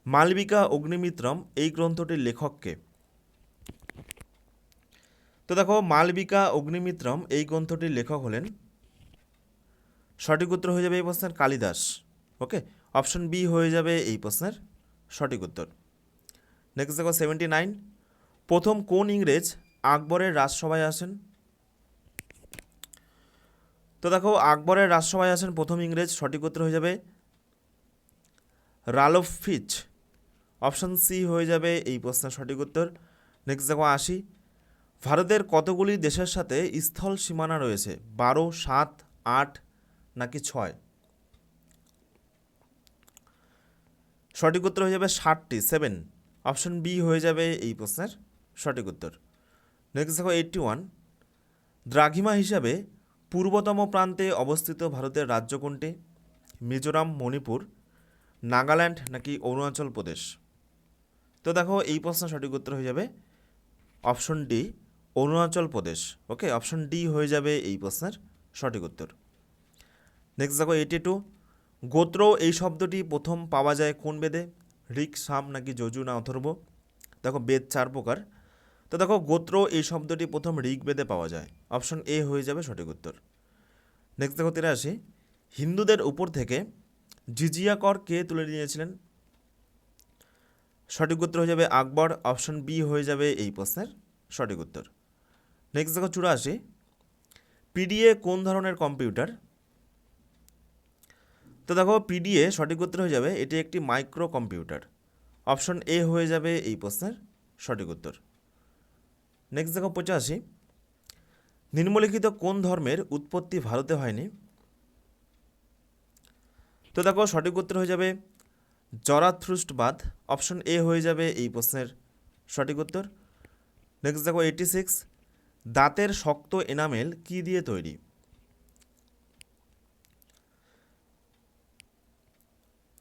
মালবিকা অগ্নিমিত্রম এই গ্রন্থটির লেখককে? তো দেখো মালবিকা অগ্নিমিত্রম এই গ্রন্থটির লেখক হলেন, সঠিক উত্তর হয়ে যাবে এই প্রশ্নের কালিদাস। ওকে, অপশন বি হয়ে যাবে এই প্রশ্নের সঠিক উত্তর। নেক্সট দেখো 79, প্রথম কোন ইংরেজ আকবরের রাজসভায় আসেন? তো দেখো আকবরের রাজসভায় আসেন প্রথম ইংরেজ, সঠিক উত্তর হয়ে যাবে রালফ ফিচ। অপশন সি হয়ে যাবে এই প্রশ্নের সঠিক উত্তর। নেক্সট দেখো 80, ভারতের কতগুলি দেশের সাথে স্থল সীমানা রয়েছে? 12, 7, 8 নাকি 6? সঠিক উত্তর হয়ে যাবে 7টি, 7। অপশন বি হয়ে যাবে এই প্রশ্নের সঠিক উত্তর। নেক্সট দেখো 81, দ্রাঘিমা হিসাবে পূর্বতম প্রান্তে অবস্থিত ভারতের রাজ্য কোনটি? মিজোরাম, মণিপুর, নাগাল্যান্ড নাকি অরুণাচল প্রদেশ? তো দেখো এই প্রশ্নের সঠিক উত্তর হয়ে যাবে অপশন ডি, অরুণাচল প্রদেশ। ওকে, অপশন ডি হয়ে যাবে এই প্রশ্নের সঠিক উত্তর। নেক্সট দেখো 82, গোত্র এই শব্দটি প্রথম পাওয়া যায় কোন বেদে? ঋক, সাম নাকি যজু না অথর্ব? দেখো বেদ 4 প্রকার। তো দেখো গোত্র এই শব্দটি প্রথম ঋগ্বেদে পাওয়া যায়। অপশন এ হয়ে যাবে সঠিক উত্তর। নেক্সট দেখো 83, হিন্দুদের উপর থেকে জিজিয়া কর কে তুলে নিয়েছিলেন? সঠিক উত্তর হয়ে যাবে আকবর। অপশন বি হয়ে যাবে এই প্রশ্নের সঠিক উত্তর। নেক্সট দেখো 84, পিডিএ কোন ধরনের কম্পিউটার? তো দেখো পিডিএ সঠিক উত্তর হয়ে যাবে এটি একটি মাইক্রো কম্পিউটার। অপশন এ হয়ে যাবে এই প্রশ্নের সঠিক উত্তর। নেক্সট দেখো 85, নিম্নলিখিত কোন ধর্মের উৎপত্তি ভারতে হয়নি? তো দেখো সঠিক উত্তর হয়ে যাবে জরাথ্রুস্টবাদ। অপশন এ হয়ে যাবে এই প্রশ্নের সঠিক উত্তর। নেক্সট দেখো 86, দাঁতের শক্ত এনামেল কি দিয়ে তৈরি?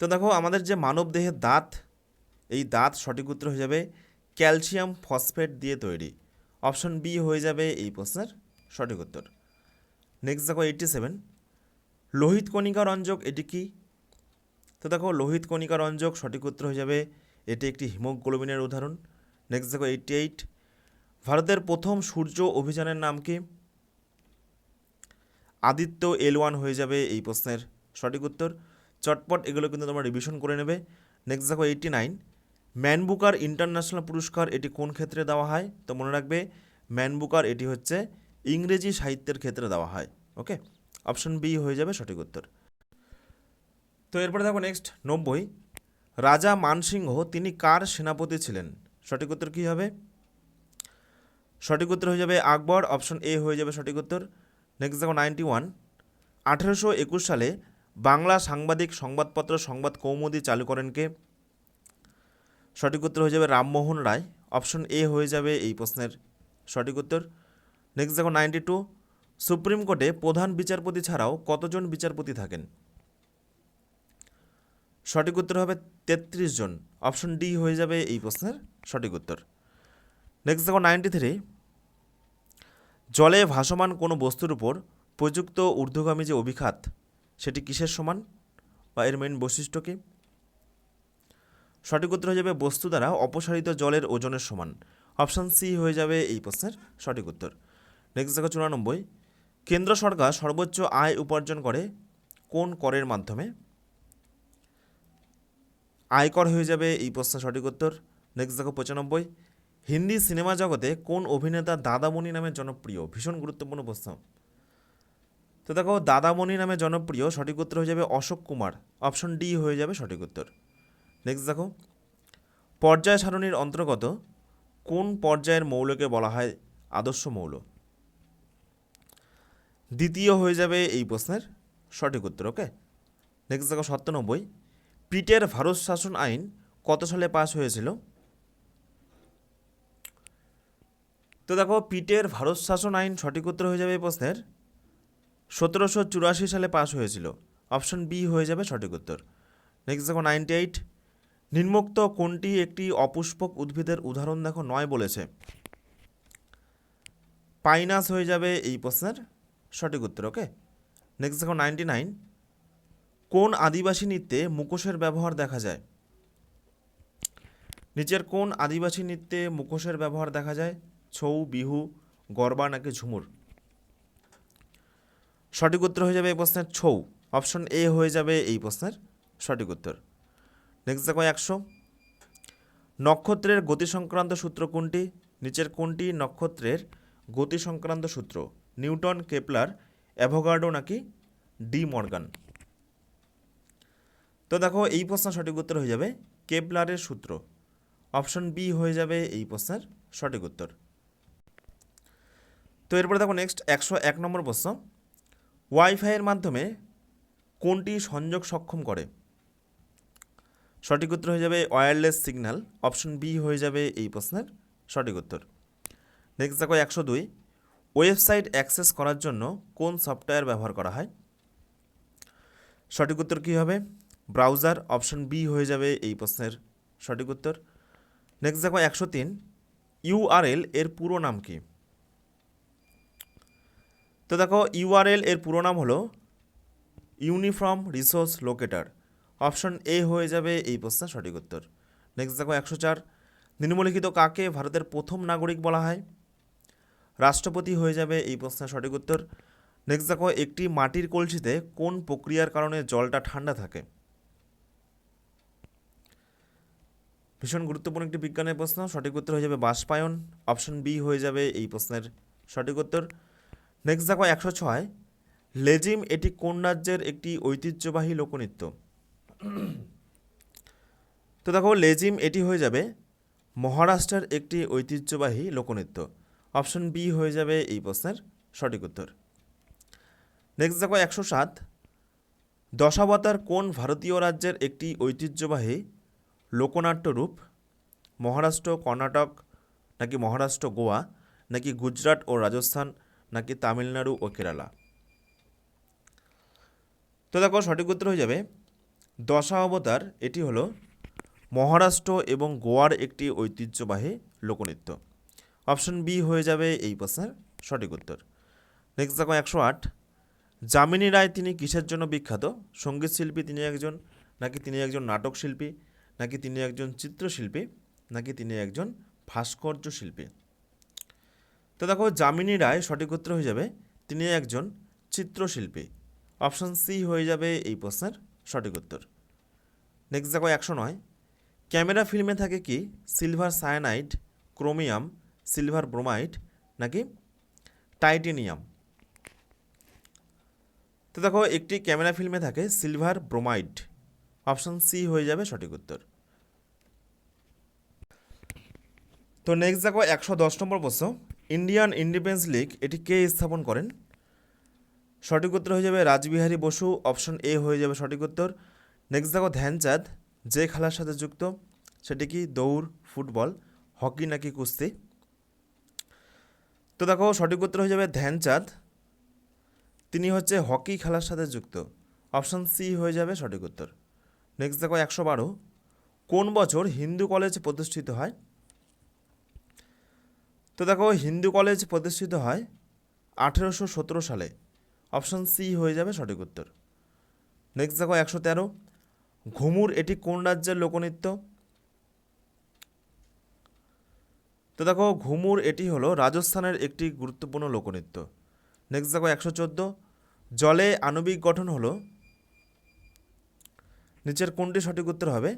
তো দেখো আমাদের যে মানব দেহের দাঁত, এই দাঁত সঠিক উত্তর হয়ে যাবে ক্যালসিয়াম ফসফেট দিয়ে তৈরি। অপশন বি হয়ে যাবে এই প্রশ্নের সঠিক উত্তর। নেক্সট দেখো 87, লোহিত কণিকা রঞ্জক এটি কি? তো দেখো লোহিত কণিকা রঞ্জক সঠিক উত্তর হয়ে যাবে এটি একটি হিমোগ্লোবিনের উদাহরণ। নেক্সট দেখো 88, ভারতের প্রথম সূর্য অভিযানের নাম কি? আদিত্য L1 হয়ে যাবে এই প্রশ্নের সঠিক উত্তর। চটপট এগুলো কিন্তু তোমরা রিভিশন করে নেবে। নেক্সট দেখো 89, ম্যান বুকার ইন্টারন্যাশনাল পুরস্কার এটি কোন ক্ষেত্রে দেওয়া হয়? তো মনে রাখবে ম্যান বুকার এটি হচ্ছে ইংরেজি সাহিত্যের ক্ষেত্রে দেওয়া হয়। ওকে, অপশন বি হয়ে যাবে সঠিক উত্তর। তো এরপরে দেখো নেক্সট 90, রাজা মানসিংহ তিনি কার সেনাপতি ছিলেন? সঠিক উত্তর কী হবে? সঠিক উত্তর হয়ে যাবে আকবর। অপশন এ হয়ে যাবে সঠিক উত্তর। নেক্সট দেখো 91, 1821 সালে বাংলা সাংবাদিক সংবাদপত্র সংবাদ কৌমুদি চালু করেন কে? সঠিক উত্তর হয়ে যাবে রামমোহন রায়। অপশন এ হয়ে যাবে এই প্রশ্নের সঠিক উত্তর। নেক্সট দেখো 92, সুপ্রিম কোর্টে প্রধান বিচারপতি ছাড়াও কতজন বিচারপতি থাকেন? সঠিক উত্তর হবে 33 জন। অপশন ডি হয়ে যাবে এই প্রশ্নের সঠিক উত্তর। নেক্সট দেখো 93, জলে ভাসমান কোনো বস্তুর উপর প্রযুক্ত ঊর্ধ্বগামী যে অভিঘাত সেটি কিসের সমান বা এর মেইন বৈশিষ্ট্য কী? সঠিক উত্তর হয়ে যাবে বস্তু দ্বারা অপসারিত জলের ওজনের সমান। অপশান সি হয়ে যাবে এই প্রশ্নের সঠিক উত্তর। নেক্সট দেখো 94, কেন্দ্র সরকার সর্বোচ্চ আয় উপার্জন করে কোন করের মাধ্যমে? আয়কর হয়ে যাবে এই প্রশ্নের সঠিক উত্তর। নেক্সট দেখো 95, হিন্দি সিনেমা জগতে কোন অভিনেতা দাদামণি নামে জনপ্রিয়? ভীষণ গুরুত্বপূর্ণ প্রশ্ন। তো দেখো দাদামণি নামে জনপ্রিয় সঠিক উত্তর হয়ে যাবে অশোক কুমার। অপশন ডি হয়ে যাবে সঠিক উত্তর। নেক্সট দেখো, পর্যায় সারণীর অন্তর্গত কোন পর্যায়ের মৌলকে বলা হয় আদর্শ মৌল? দ্বিতীয় হয়ে যাবে এই প্রশ্নের সঠিক উত্তর। ওকে, নেক্সট দেখো 97, পিটের ভারত শাসন আইন কত সালে পাস হয়েছিল? তো দেখো পিটের ভারত শাসন আইন সঠিক উত্তর হয়ে যাবে এই প্রশ্নের 1784 সালে পাস হয়েছিল। অপশন বি হয়ে যাবে সঠিক উত্তর। নেক্সট দেখো 98, নিম্নোক্ত কোনটি একটি অপুষ্পক উদ্ভিদের উদাহরণ দেখো নয় বলেছে? পাইনাস হয়ে যাবে এই প্রশ্নের সঠিক উত্তর। ওকে, নেক্সট দেখো 99, কোন আদিবাসী নৃত্যে মুখোশের ব্যবহার দেখা যায়? নিচের কোন আদিবাসী নৃত্যে মুখোশের ব্যবহার দেখা যায়? ছৌ, বিহু, গরবা নাকি ঝুমুর? সঠিক উত্তর হয়ে যাবে এই প্রশ্নের ছৌ। অপশন এ হয়ে যাবে এই প্রশ্নের সঠিক উত্তর। নেক্সট দেখো 100, নক্ষত্রের গতি সংক্রান্ত সূত্র কোনটি? নিচের কোনটি নক্ষত্রের গতি সংক্রান্ত সূত্র? নিউটন, কেপলার, অ্যাভোগাড্রো নাকি ডি মর্গান? তো দেখো এই প্রশ্নের সঠিক উত্তর হয়ে যাবে কেপলারের সূত্র। অপশন বি হয়ে যাবে এই প্রশ্নের সঠিক উত্তর। তো এরপরে দেখো নেক্সট 101 নম্বর প্রশ্ন, ওয়াইফাইয়ের মাধ্যমে কোনটি সংযোগ সক্ষম করে? সঠিক উত্তর হয়ে যাবে ওয়্যারলেস সিগন্যাল। অপশন বি হয়ে যাবে এই প্রশ্নের সঠিক উত্তর। নেক্সট দেখো 102, ওয়েবসাইট অ্যাক্সেস করার জন্য কোন সফটওয়্যার ব্যবহার করা হয়? সঠিক উত্তর কী হবে? ব্রাউজার। অপশন বি হয়ে যাবে এই প্রশ্নের সঠিক উত্তর। নেক্সট দেখো 103, ইউআরএল এর পুরো নাম কি? তো দেখো ইউআরএল এর পুরো নাম হলো uniform resource locator. Option A হয়ে যাবে এই প্রশ্নের সঠিক উত্তর। নেক্সট দেখো 104, নিম্নলিখিত কাকে ভারতের প্রথম নাগরিক বলা হয়? রাষ্ট্রপতি হয়ে যাবে এই প্রশ্নের সঠিক উত্তর। নেক্সট দেখো, একটি মাটির কলসিতে কোন প্রক্রিয়ার কারণে জলটা ঠান্ডা থাকে? ভীষণ গুরুত্বপূর্ণ একটি বিজ্ঞানের প্রশ্ন। সঠিক উত্তর হয়ে যাবে বাষ্পায়ন। অপশন বি হয়ে যাবে এই প্রশ্নের সঠিক উত্তর। নেক্সট দেখো 106, লেজিম এটি কোন রাজ্যের একটি ঐতিহ্যবাহী লোকনৃত্য? তো দেখো লেজিম এটি হয়ে যাবে মহারাষ্ট্রের একটি ঐতিহ্যবাহী লোকনৃত্য। অপশন বি হয়ে যাবে এই প্রশ্নের সঠিক উত্তর। নেক্সট দেখো 107, দশাবতার কোন ভারতীয় রাজ্যের একটি ঐতিহ্যবাহী লোকনাট্য রূপ? মহারাষ্ট্র, কর্ণাটক, নাকি মহারাষ্ট্র, গোয়া, নাকি গুজরাট ও রাজস্থান, নাকি তামিলনাড়ু ও কেরালা? তো দেখো সঠিক উত্তর হয়ে যাবে দশাবতার, এটি হলো মহারাষ্ট্র এবং গোয়ার একটি ঐতিহ্যবাহী লোকনৃত্য। অপশন বি হয়ে যাবে এই প্রশ্নের সঠিক উত্তর। নেক্সট দেখো 108, যামিনী রায় তিনি কিসের জন্য বিখ্যাত? সঙ্গীত শিল্পী তিনি একজন, নাকি তিনি একজন নাটক শিল্পী, নাকি তিনি একজন চিত্রশিল্পী, নাকি তিনি একজন ভাস্কর্য শিল্পী? তো দেখো যামিনী রায় সঠিক উত্তর হয়ে যাবে তিনি একজন চিত্রশিল্পী। অপশন সি হয়ে যাবে এই প্রশ্নের সঠিক উত্তর। নেক্সট দেখো 109, ক্যামেরা ফিল্মে থাকে কি silver cyanide, chromium, silver bromide, নাকি টাইটেনিয়াম? তো দেখো একটি ক্যামেরা ফিল্মে থাকে সিলভার ব্রোমাইড। অপশন সি হয়ে যাবে সঠিক উত্তর। তো নেক্সট দেখো 110 নম্বর প্রশ্ন, ইন্ডিয়ান ইন্ডিপেন্ডেন্স লিগ এটি কে স্থাপন করেন? সঠিক উত্তর হয়ে যাবে রাসবিহারী বসু। অপশন এ হয়ে যাবে সঠিক উত্তর। নেক্সট দেখো ধ্যানচাঁদ যে খেলার সাথে যুক্ত সেটি কি দৌড়, ফুটবল, হকি, নাকি কুস্তি? তো দেখো সঠিক উত্তর হয়ে যাবে ধ্যানচাঁদ, তিনি হচ্ছে হকি খেলার সাথে যুক্ত। অপশন সি হয়ে যাবে সঠিক উত্তর। নেক্সট দেখো 112, কোন বছর হিন্দু কলেজ প্রতিষ্ঠিত হয়? তো দেখো হিন্দু কলেজ প্রতিষ্ঠিত হয় 1817 সালে। অপশন সি হয়ে যাবে সঠিক উত্তর। নেক্সট দেখো 113, ঘুমুর এটি কোন রাজ্যের লোকনৃত্য? তো দেখো ঘুমুর এটি হলো রাজস্থানের একটি গুরুত্বপূর্ণ লোকনৃত্য। নেক্সট দেখো 114, জলে আণবিক গঠন হলো, নিচের কোনটি সঠিক উত্তর হবে?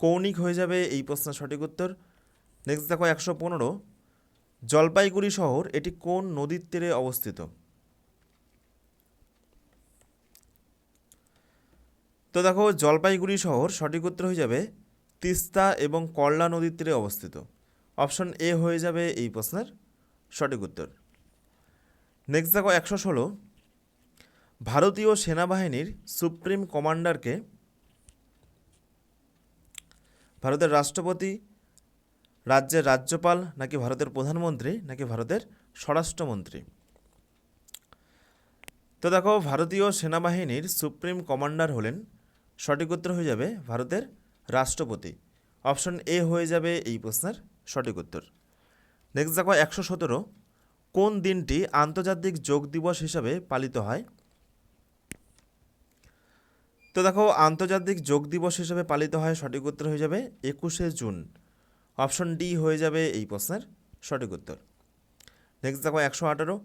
কৌণিক হয়ে যাবে এই প্রশ্নের সঠিক উত্তর। নেক্সট দেখো 115, জলপাইগুড়ি শহর এটি কোন নদীর তীরে অবস্থিত? তো দেখো জলপাইগুড়ি শহর সঠিক উত্তর হয়ে যাবে তিস্তা এবং কল্লা নদীর তীরে অবস্থিত। অপশন এ হয়ে যাবে এই প্রশ্নের সঠিক উত্তর। নেক্সট দেখো 116, ভারতীয় সেনাবাহিনীর সুপ্রিম কমান্ডারকে? ভারতের রাষ্ট্রপতি, রাজ্যের রাজ্যপাল, নাকি ভারতের প্রধানমন্ত্রী, নাকি ভারতের স্বরাষ্ট্রমন্ত্রী? তো দেখো ভারতীয় সেনাবাহিনীর সুপ্রিম কমান্ডার হলেন, সঠিক উত্তর হয়ে যাবে ভারতের রাষ্ট্রপতি। অপশন এ হয়ে যাবে এই প্রশ্নের সঠিক উত্তর। নেক্সট দেখো 117, কোন দিনটি আন্তর্জাতিক যোগ দিবস হিসাবে পালিত হয়? তো দেখো আন্তর্জাতিক যোগ দিবস হিসেবে পালিত হয়, সঠিক উত্তর হয়ে যাবে 21শে জুন। অপশন ডি হয়ে যাবে এই প্রশ্নের সঠিক উত্তর। নেক্সট দেখো 118,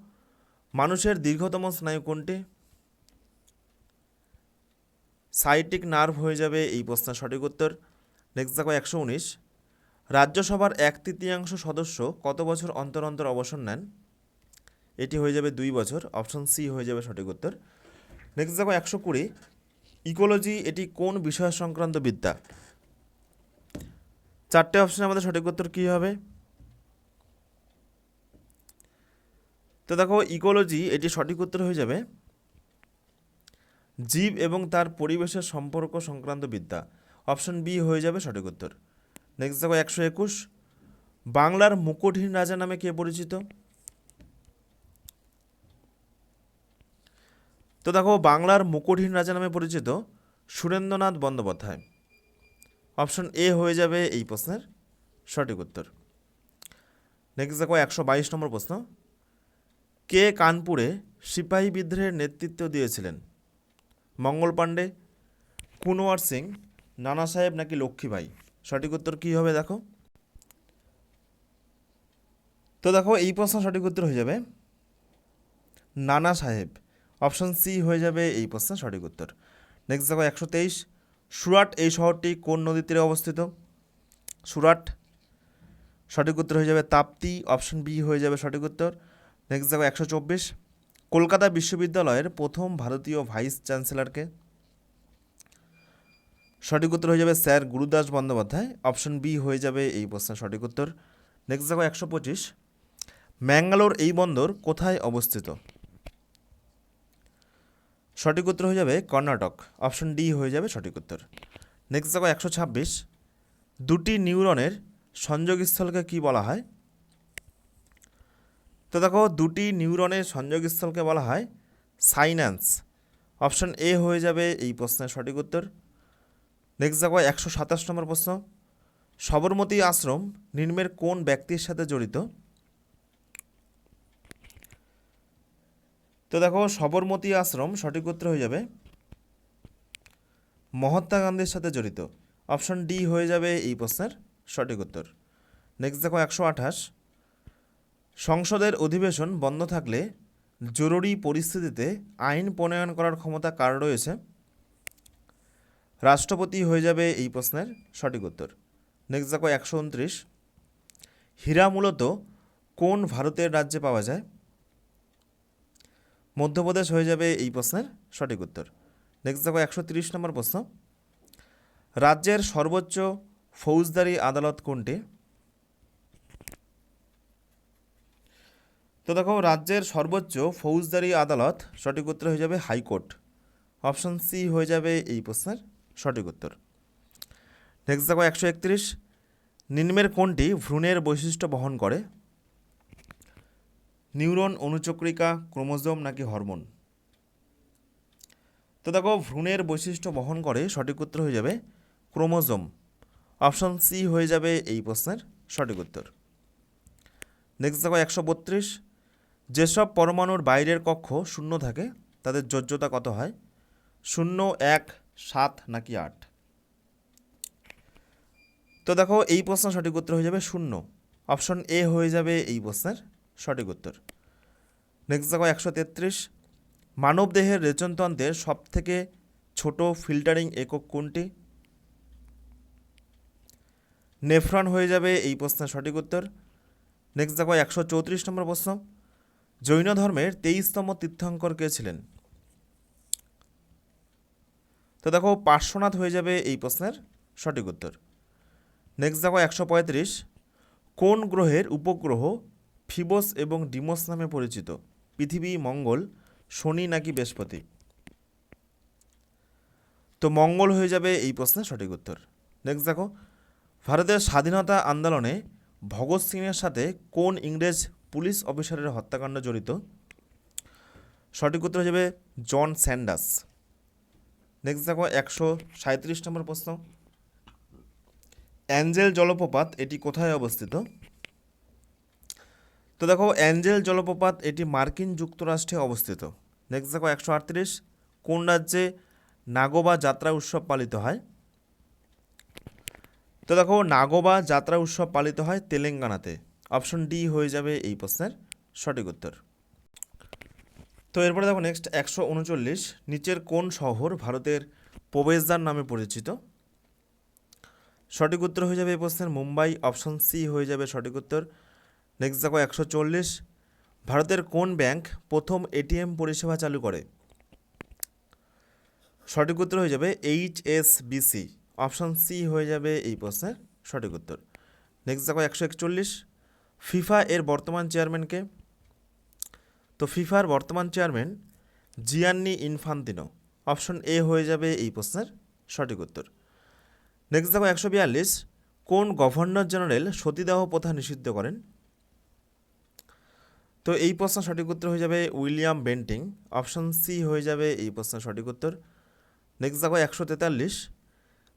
মানুষের দীর্ঘতম স্নায়ু কোনটি? সাইটিক নার্ভ হয়ে যাবে এই প্রশ্নের সঠিক উত্তর। নেক্সট দেখো 119, রাজ্যসভার 1/3 সদস্য কত বছর অন্তর অন্তর অবসর নেন? এটি হয়ে যাবে 2 বছর। অপশন সি হয়ে যাবে সঠিক উত্তর। নেক্সট দেখো 120, ইকোলজি এটি কোন বিষয় সংক্রান্ত বিদ্যা? চারটে অপশনে আমাদের সঠিক উত্তর কী হবে? তো দেখো ইকোলজি এটি সঠিক উত্তর হয়ে যাবে জীব এবং তার পরিবেশের সম্পর্ক সংক্রান্ত বিদ্যা। অপশন বি হয়ে যাবে সঠিক উত্তর। নেক্সট দেখো 121, বাংলার মুকুটহীন রাজা নামে কে পরিচিত? তো দেখো বাংলার মুকুটহীন রাজা নামে পরিচিত সুরেন্দ্রনাথ বন্দ্যোপাধ্যায়। অপশন এ হয়ে যাবে এই প্রশ্নের সঠিক উত্তর। নেক্সট দেখো 122 নম্বর প্রশ্ন, কে কানপুরে সিপাহী বিদ্রোহের নেতৃত্ব দিয়েছিলেন? মঙ্গল পাণ্ডে, কুনওয়ার সিং, নানা সাহেব, নাকি লক্ষ্মীবাই? সঠিক উত্তর কী হবে দেখো? তো দেখো এই প্রশ্ন সঠিক উত্তর হয়ে যাবে নানা সাহেব। অপশন সি হয়ে যাবে এই প্রশ্নের সঠিক উত্তর। নেক্সট দেখো 123, সুরাট এই শহরটি কোন নদীর তীরে অবস্থিত? সুরাট, সঠিক উত্তর হয়ে যাবে তাপ্তি। অপশন বি হয়ে যাবে সঠিক উত্তর। নেক্সট দেখো 124, কলকাতা বিশ্ববিদ্যালয়ের প্রথম ভারতীয় ভাইস চ্যান্সেলরকে? সঠিক উত্তর হয়ে যাবে sir Gurudas Bandyopadhyay. Option B হয়ে যাবে এই প্রশ্নের সঠিক উত্তর। নেক্সট দেখো 125, ম্যাঙ্গালোর এই বন্দর কোথায় অবস্থিত? সঠিক উত্তর হয়ে যাবে কর্ণাটক, অপশন ডি হয়ে যাবে সঠিক উত্তর। নেক্সট দেখো 126, দুটি নিউরনের সংযোগস্থলকে কি বলা হয়? তো দেখো দুটি নিউরনের সংযোগস্থলকে বলা হয় সাইন্যান্স, অপশন এ হয়ে যাবে এই প্রশ্নের সঠিক উত্তর। নেক্সট দেখো 127 নম্বর প্রশ্ন, সবরমতী আশ্রম নিম্নের কোন ব্যক্তির সাথে জড়িত? তো দেখো সবরমতী আশ্রম সঠিক উত্তর হয়ে যাবে মহাত্মা গান্ধীর সাথে জড়িত, অপশন ডি হয়ে যাবে এই প্রশ্নের সঠিক উত্তর। নেক্সট দেখো 128, সংসদের অধিবেশন বন্ধ থাকলে জরুরি পরিস্থিতিতে আইন প্রণয়ন করার ক্ষমতা কার রয়েছে? রাষ্ট্রপতি হয়ে যাবে এই প্রশ্নের সঠিক উত্তর। নেক্সট দেখো 129, হীরা মূলত কোন ভারতের রাজ্যে পাওয়া যায়? মধ্যপ্রদেশ হয়ে যাবে এই প্রশ্নের সঠিক উত্তর। নেক্সট দেখো 130 নম্বর প্রশ্ন, রাজ্যের সর্বোচ্চ ফৌজদারি আদালত কোনটি? তো দেখো রাজ্যের সর্বোচ্চ ফৌজদারি আদালত সঠিক উত্তর হয়ে যাবে হাইকোর্ট, অপশন সি হয়ে যাবে এই প্রশ্নের সঠিক উত্তর। নেক্সট দেখো 131, নিম্নের কোনটি ভ্রূণের বৈশিষ্ট্য বহন করে? নিউরন, অনুচক্রিকা, ক্রোমোজোম নাকি হরমোন? তো দেখো ভ্রূণের বৈশিষ্ট্য বহন করে সঠিক উত্তর হয়ে যাবে ক্রোমোজোম, অপশন সি হয়ে যাবে এই প্রশ্নের সঠিক উত্তর। নেক্সট দেখো 132, যেসব পরমাণুর বাইরের কক্ষ শূন্য থাকে তাদের যোজ্যতা কত হয়? 0, 1, 7 নাকি 8? তো দেখো এই প্রশ্ন সঠিক উত্তর হয়ে যাবে 0, অপশন এ হয়ে যাবে এই প্রশ্নের সঠিক উত্তর। নেক্সট দেখো 133, মানবদেহের রেচনতন্ত্রের সবথেকে ছোট ফিল্টারিং একক কোনটি? নেফ্রন হয়ে যাবে এই প্রশ্নের সঠিক উত্তর। নেক্সট দেখো 134 নম্বর প্রশ্ন, জৈন ধর্মের 23তম তীর্থঙ্কর কে ছিলেন? তো দেখো পার্শ্বনাথ হয়ে যাবে এই প্রশ্নের সঠিক উত্তর। নেক্সট দেখো 135, কোন গ্রহের উপগ্রহ ফিবস এবং ডিমোস নামে পরিচিত? পৃথিবী, মঙ্গল, শনি নাকি বৃহস্পতি? তো মঙ্গল হয়ে যাবে এই প্রশ্নের সঠিক উত্তর। নেক্সট দেখো, ভারতের স্বাধীনতা আন্দোলনে ভগৎ সিংয়ের সাথে কোন ইংরেজ পুলিশ অফিসারের হত্যাকাণ্ড জড়িত? সঠিক উত্তর হয়ে যাবে জন স্যান্ডার্স। নেক্সট দেখো 137 নম্বর প্রশ্ন, অ্যাঞ্জেল জলপ্রপাত এটি কোথায় অবস্থিত? তো দেখো অ্যাঞ্জেল জলপ্রপাত এটি মার্কিন যুক্তরাষ্ট্রে অবস্থিত। নেক্সট দেখো 138, কোন রাজ্যে নাগোবা যাত্রা উৎসব পালিত হয়? তো দেখো নাগোবা যাত্রা উৎসব পালিত হয় তেলেঙ্গানাতে, অপশন ডি হয়ে যাবে এই প্রশ্নের সঠিক উত্তর। তো এরপরে দেখো নেক্সট 139, নিচের কোন শহর ভারতের প্রবেশদ্বার নামে পরিচিত? সঠিক উত্তর হয়ে যাবে এই প্রশ্নের মুম্বাই, অপশন সি হয়ে যাবে সঠিক উত্তর। নেক্সট দেখো 140, ভারতের কোন ব্যাংক প্রথম এটিএম পরিষেবা চালু করে? সঠিক উত্তর হয়ে যাবে HSBC, অপশন সি হয়ে যাবে এই প্রশ্নের সঠিক উত্তর। নেক্সট দেখো 141, ফিফা এর বর্তমান চেয়ারম্যানকে? তো ফিফার বর্তমান chairman Gianni Infantino, option A হয়ে যাবে এই প্রশ্নের সঠিক উত্তর। নেক্সট দেখো 142, কোন গভর্নর জেনারেল সতীদাহ প্রথা নিষিদ্ধ করেন? তো এই প্রশ্ন সঠিক উত্তর হয়ে যাবে উইলিয়াম বেন্টিং, অপশন সি হয়ে যাবে এই প্রশ্নের সঠিক উত্তর। নেক্সট দেখো 143,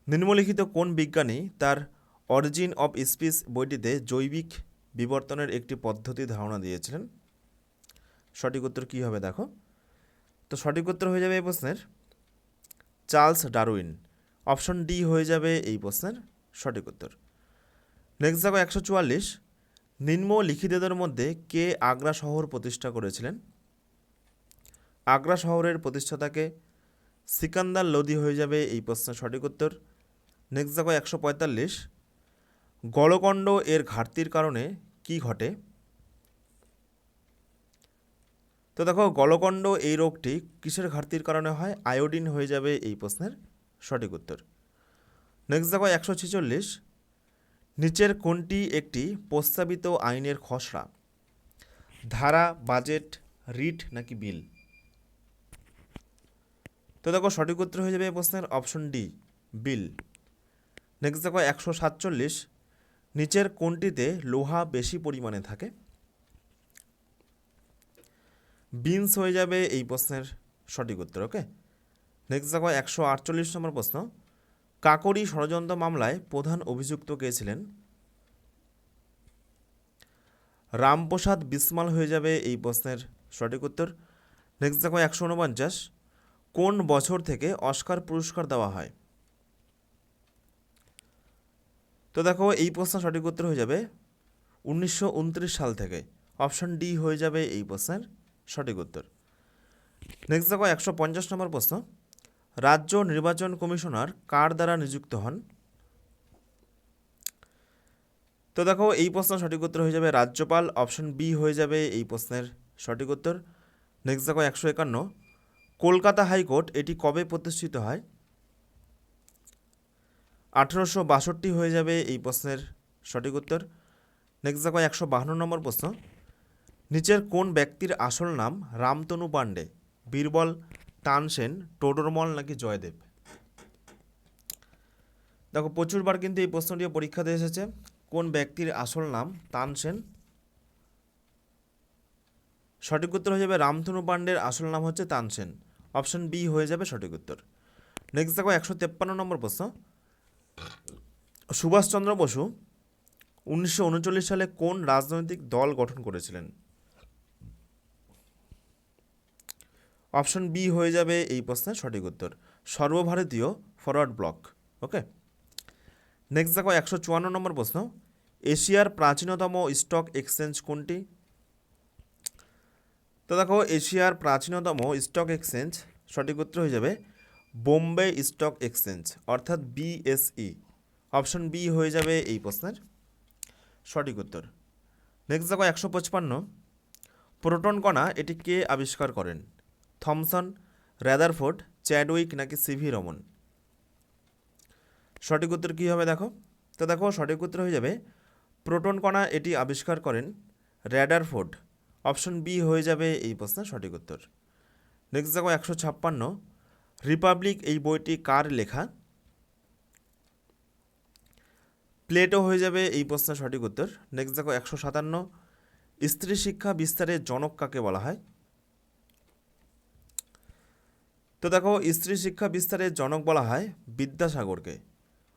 নিম্নলিখিত কোন বিজ্ঞানী তার অরিজিন অফ স্পিস বইটিতে জৈবিক বিবর্তনের একটি পদ্ধতি ধারণা দিয়েছিলেন? সঠিক উত্তর কী হবে দেখো, তো সঠিক উত্তর হয়ে যাবে এই প্রশ্নের চার্লস ডারউইন, অপশন ডি হয়ে যাবে এই প্রশ্নের সঠিক উত্তর। নেক্সট দেখো 144, নিম্নলিখিতদের মধ্যে কে আগ্রা শহর প্রতিষ্ঠা করেছিলেন? আগ্রা শহরের প্রতিষ্ঠাতাকে? সিকান্দার লোদি হয়ে যাবে এই প্রশ্নের সঠিক উত্তর। নেক্সট দেখো 145, গলকণ্ড এর ঘাটতির কারণে কি ঘটে? তো দেখো গলকণ্ড এই রোগটি কিসের ঘাটতির কারণে হয়? আয়োডিন হয়ে যাবে এই প্রশ্নের সঠিক উত্তর। নেক্সট দেখো 146, নিচের কোনটি একটি প্রস্তাবিত আইনের খসড়া? ধারা, বাজেট, রিট নাকি বিল? তো দেখো সঠিক উত্তর হয়ে যাবে এই প্রশ্নের অপশন ডি, বিল। নেক্সট দেখো 147, নিচের কোনটিতে লোহা বেশি পরিমাণে থাকে? বিনস হয়ে যাবে এই প্রশ্নের সঠিক উত্তর। ওকে, নেক্সট দেখো 148 নম্বর প্রশ্ন, কাকরি ষড়যন্ত্র মামলায় প্রধান অভিযুক্ত কে ছিলেন? রামপ্রসাদ বিসমাল হয়ে যাবে এই প্রশ্নের সঠিক উত্তর। নেক্সট দেখো 149, কোন বছর থেকে অস্কার পুরস্কার দেওয়া হয়? তো দেখো এই প্রশ্নের সঠিক উত্তর হয়ে যাবে 1929 সাল থেকে। অপশন ডি হয়ে যাবে এই প্রশ্নের সঠিক উত্তর। নেক্সট দেখো 150 নম্বর প্রশ্ন, রাজ্য নির্বাচন কমিশনার কার দ্বারা নিযুক্ত হন? তো দেখো এই প্রশ্নের সঠিক উত্তর হয়ে যাবে রাজ্যপাল। অপশন বি হয়ে যাবে এই প্রশ্নের সঠিক উত্তর। নেক্সট দেখো 151, কলকাতা হাইকোর্ট এটি কবে প্রতিষ্ঠিত হয়? 1862 হয়ে যাবে এই প্রশ্নের সঠিক উত্তর। নেক্সট দেখো 152 নম্বর প্রশ্ন, নিচের কোন ব্যক্তির আসল নাম রামতনু পাণ্ডে? বীরবল, তানসেন, টোডরমল নাকি জয়দেব? দেখো প্রচুরবার কিন্তু এই প্রশ্নটি পরীক্ষাতে এসেছে। কোন ব্যক্তির আসল নাম তানসেন? সঠিক উত্তর হয়ে যাবে রামতনু পাণ্ডের আসল নাম হচ্ছে তানসেন। অপশন বি হয়ে যাবে সঠিক উত্তর। নেক্সট দেখো 153 নম্বর প্রশ্ন, সুভাষচন্দ্র বসু 1939 সালে কোন রাজনৈতিক দল গঠন করেছিলেন? অপশন বি হয়ে যাবে এই প্রশ্নের সঠিক উত্তর, সর্বভারতীয় ফরওয়ার্ড ব্লক। ওকে, নেক্সট দেখো 154 নম্বর প্রশ্ন, এশিয়ার প্রাচীনতম স্টক এক্সচেঞ্জ কোনটি? তো দেখো এশিয়ার প্রাচীনতম স্টক এক্সচেঞ্জ সঠিক উত্তর হয়ে যাবে বোম্বে স্টক এক্সচেঞ্জ, অর্থাৎ বিএসই। অপশন বি হয়ে যাবে এই প্রশ্নের সঠিক উত্তর। নেক্সট দেখো 155, প্রোটন কণা এটি কে আবিষ্কার করেন? থমসন, রাদারফোর্ড, চ্যাডউইক নাকি সিভি রমন? সঠিক উত্তর কী হবে দেখো? তো দেখো সঠিক উত্তর হয়ে যাবে প্রোটন কণা এটি আবিষ্কার করেন রাদারফোর্ড। অপশন বি হয়ে যাবে এই প্রশ্নের সঠিক উত্তর। নেক্সট দেখো 156, রিপাবলিক এই বইটি কার লেখা? প্লেটো হয়ে যাবে এই প্রশ্নের সঠিক উত্তর। নেক্সট দেখো 157, স্ত্রী শিক্ষা বিস্তারের জনক কাকে বলা হয়? তো দেখো স্ত্রী শিক্ষা বিস্তারের জনক বলা হয় বিদ্যাসাগরকে।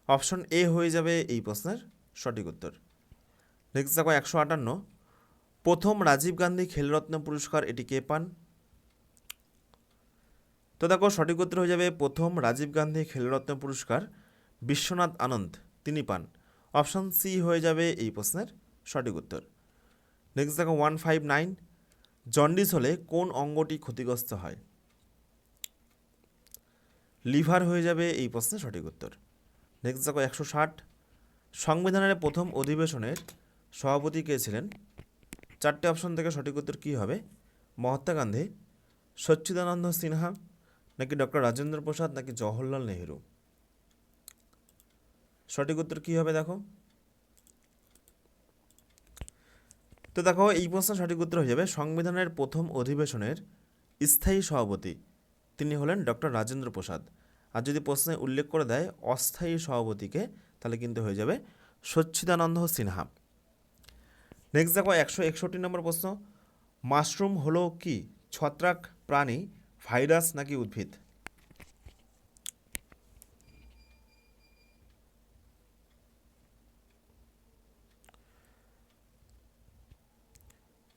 অপশন এ হয়ে যাবে এই প্রশ্নের সঠিক উত্তর। নেক্সট দেখো 158, প্রথম রাজীব গান্ধী খেলরত্ন পুরস্কার এটি কে পান? তো দেখো সঠিক উত্তর হয়ে যাবে প্রথম রাজীব গান্ধী খেলরত্ন পুরস্কার বিশ্বনাথ আনন্দ তিনি পান। অপশন সি হয়ে যাবে এই প্রশ্নের সঠিক উত্তর। নেক্সট দেখো 159, জন্ডিস হলে কোন অঙ্গটি ক্ষতিগ্রস্ত হয়? লিভার হয়ে যাবে এই প্রশ্নের সঠিক উত্তর। নেক্সট দেখো 160, সংবিধানের প্রথম অধিবেশনের সভাপতি কে ছিলেন? চারটে অপশন থেকে সঠিক উত্তর কী হবে? মহাত্মা গান্ধী, সচ্চিদানন্দ সিনহা নাকি ডক্টর রাজেন্দ্র প্রসাদ নাকি জওহরলাল নেহেরু? সঠিক উত্তর কী হবে দেখো? তো দেখো এই প্রশ্নের সঠিক উত্তর হয়ে যাবে সংবিধানের প্রথম অধিবেশনের স্থায়ী সভাপতি তিনি হলেন ডক্টর রাজেন্দ্র প্রসাদ। আর যদি প্রশ্নে উল্লেখ করে দেয় অস্থায়ী সভাপতিকে, তাহলে কিন্তু হয়ে যাবে সচ্চিদানন্দ সিনহা। নেক্সট দেখো 161 নম্বর প্রশ্ন, মাশরুম হলো কি ছত্রাক, প্রাণী, ভাইরাস নাকি উদ্ভিদ?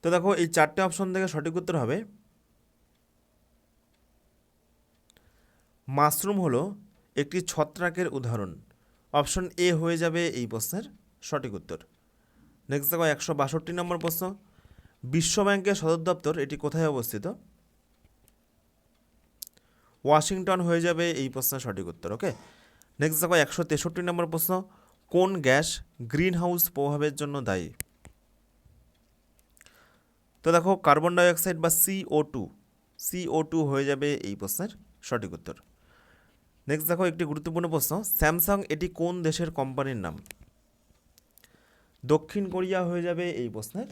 তো দেখো এই চারটে অপশন থেকে সঠিক উত্তর হবে মাশরুম হলো একটি ছত্রাকের উদাহরণ। অপশন এ হয়ে যাবে এই প্রশ্নের সঠিক উত্তর। নেক্সট দেখো 162 নম্বর প্রশ্ন, বিশ্বব্যাংকের সদর দপ্তর এটি কোথায় অবস্থিত? ওয়াশিংটন হয়ে যাবে এই প্রশ্নের সঠিক উত্তর। ওকে, নেক্সট দেখো 163 নম্বর প্রশ্ন, কোন গ্যাস গ্রিন হাউস প্রভাবের জন্য দায়ী? তো দেখো কার্বন ডাইঅক্সাইড বা CO2 হয়ে যাবে এই প্রশ্নের সঠিক উত্তর। নেক্সট দেখো একটি গুরুত্বপূর্ণ প্রশ্ন, স্যামসাং এটি কোন দেশের কোম্পানির নাম? দক্ষিণ কোরিয়া হয়ে যাবে এই প্রশ্নের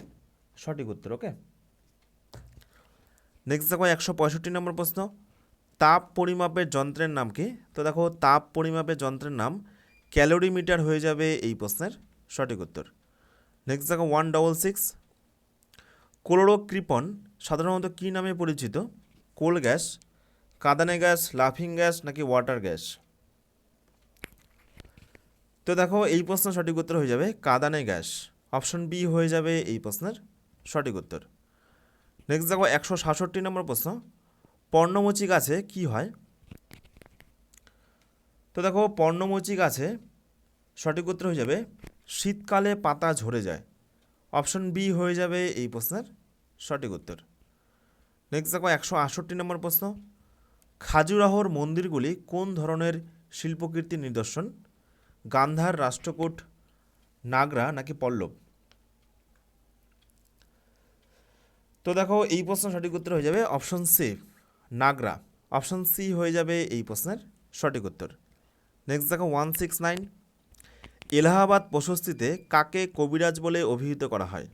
সঠিক উত্তর। ওকে, নেক্সট দেখো 165 নম্বর প্রশ্ন, তাপ পরিমাপের যন্ত্রের নাম কি? তো দেখো তাপ পরিমাপের যন্ত্রের নাম ক্যালোরিমিটার হয়ে যাবে এই প্রশ্নের সঠিক উত্তর। নেক্সট দেখো 166, ক্লোরোক্রিপন সাধারণত কী নামে পরিচিত? কোল গ্যাস, কাঁদানে গ্যাস, লাফিং গ্যাস নাকি ওয়াটার গ্যাস? তো দেখো এই প্রশ্ন সঠিক উত্তর হয়ে যাবে কাঁদানে গ্যাস। অপশন বি হয়ে যাবে এই প্রশ্নের সঠিক উত্তর। নেক্সট দেখো 166 নম্বর প্রশ্ন, পর্ণমোচী গাছে কি হয়? তো দেখো পর্ণমোচী গাছে সঠিক উত্তর হয়ে যাবে শীতকালে পাতা ঝরে যায়। অপশন বি হয়ে যাবে এই প্রশ্নের সঠিক উত্তর। নেক্সট দেখো 168 নম্বর প্রশ্ন, খাজুরাহোর মন্দিরগুলি কোন ধরনের শিল্পকীর্তির নিদর্শন? গান্ধার, রাষ্ট্রকূট, নাগরা নাকি পল্লব? তো দেখো এই প্রশ্ন সঠিক উত্তর হয়ে যাবে অপশন সি নাগরা। অপশন সি হয়ে যাবে এই প্রশ্নের সঠিক উত্তর। নেক্সট দেখো 169, এলাহাবাদ প্রশস্তিতে কাকে কবিরাজ বলে অভিহিত করা হয়?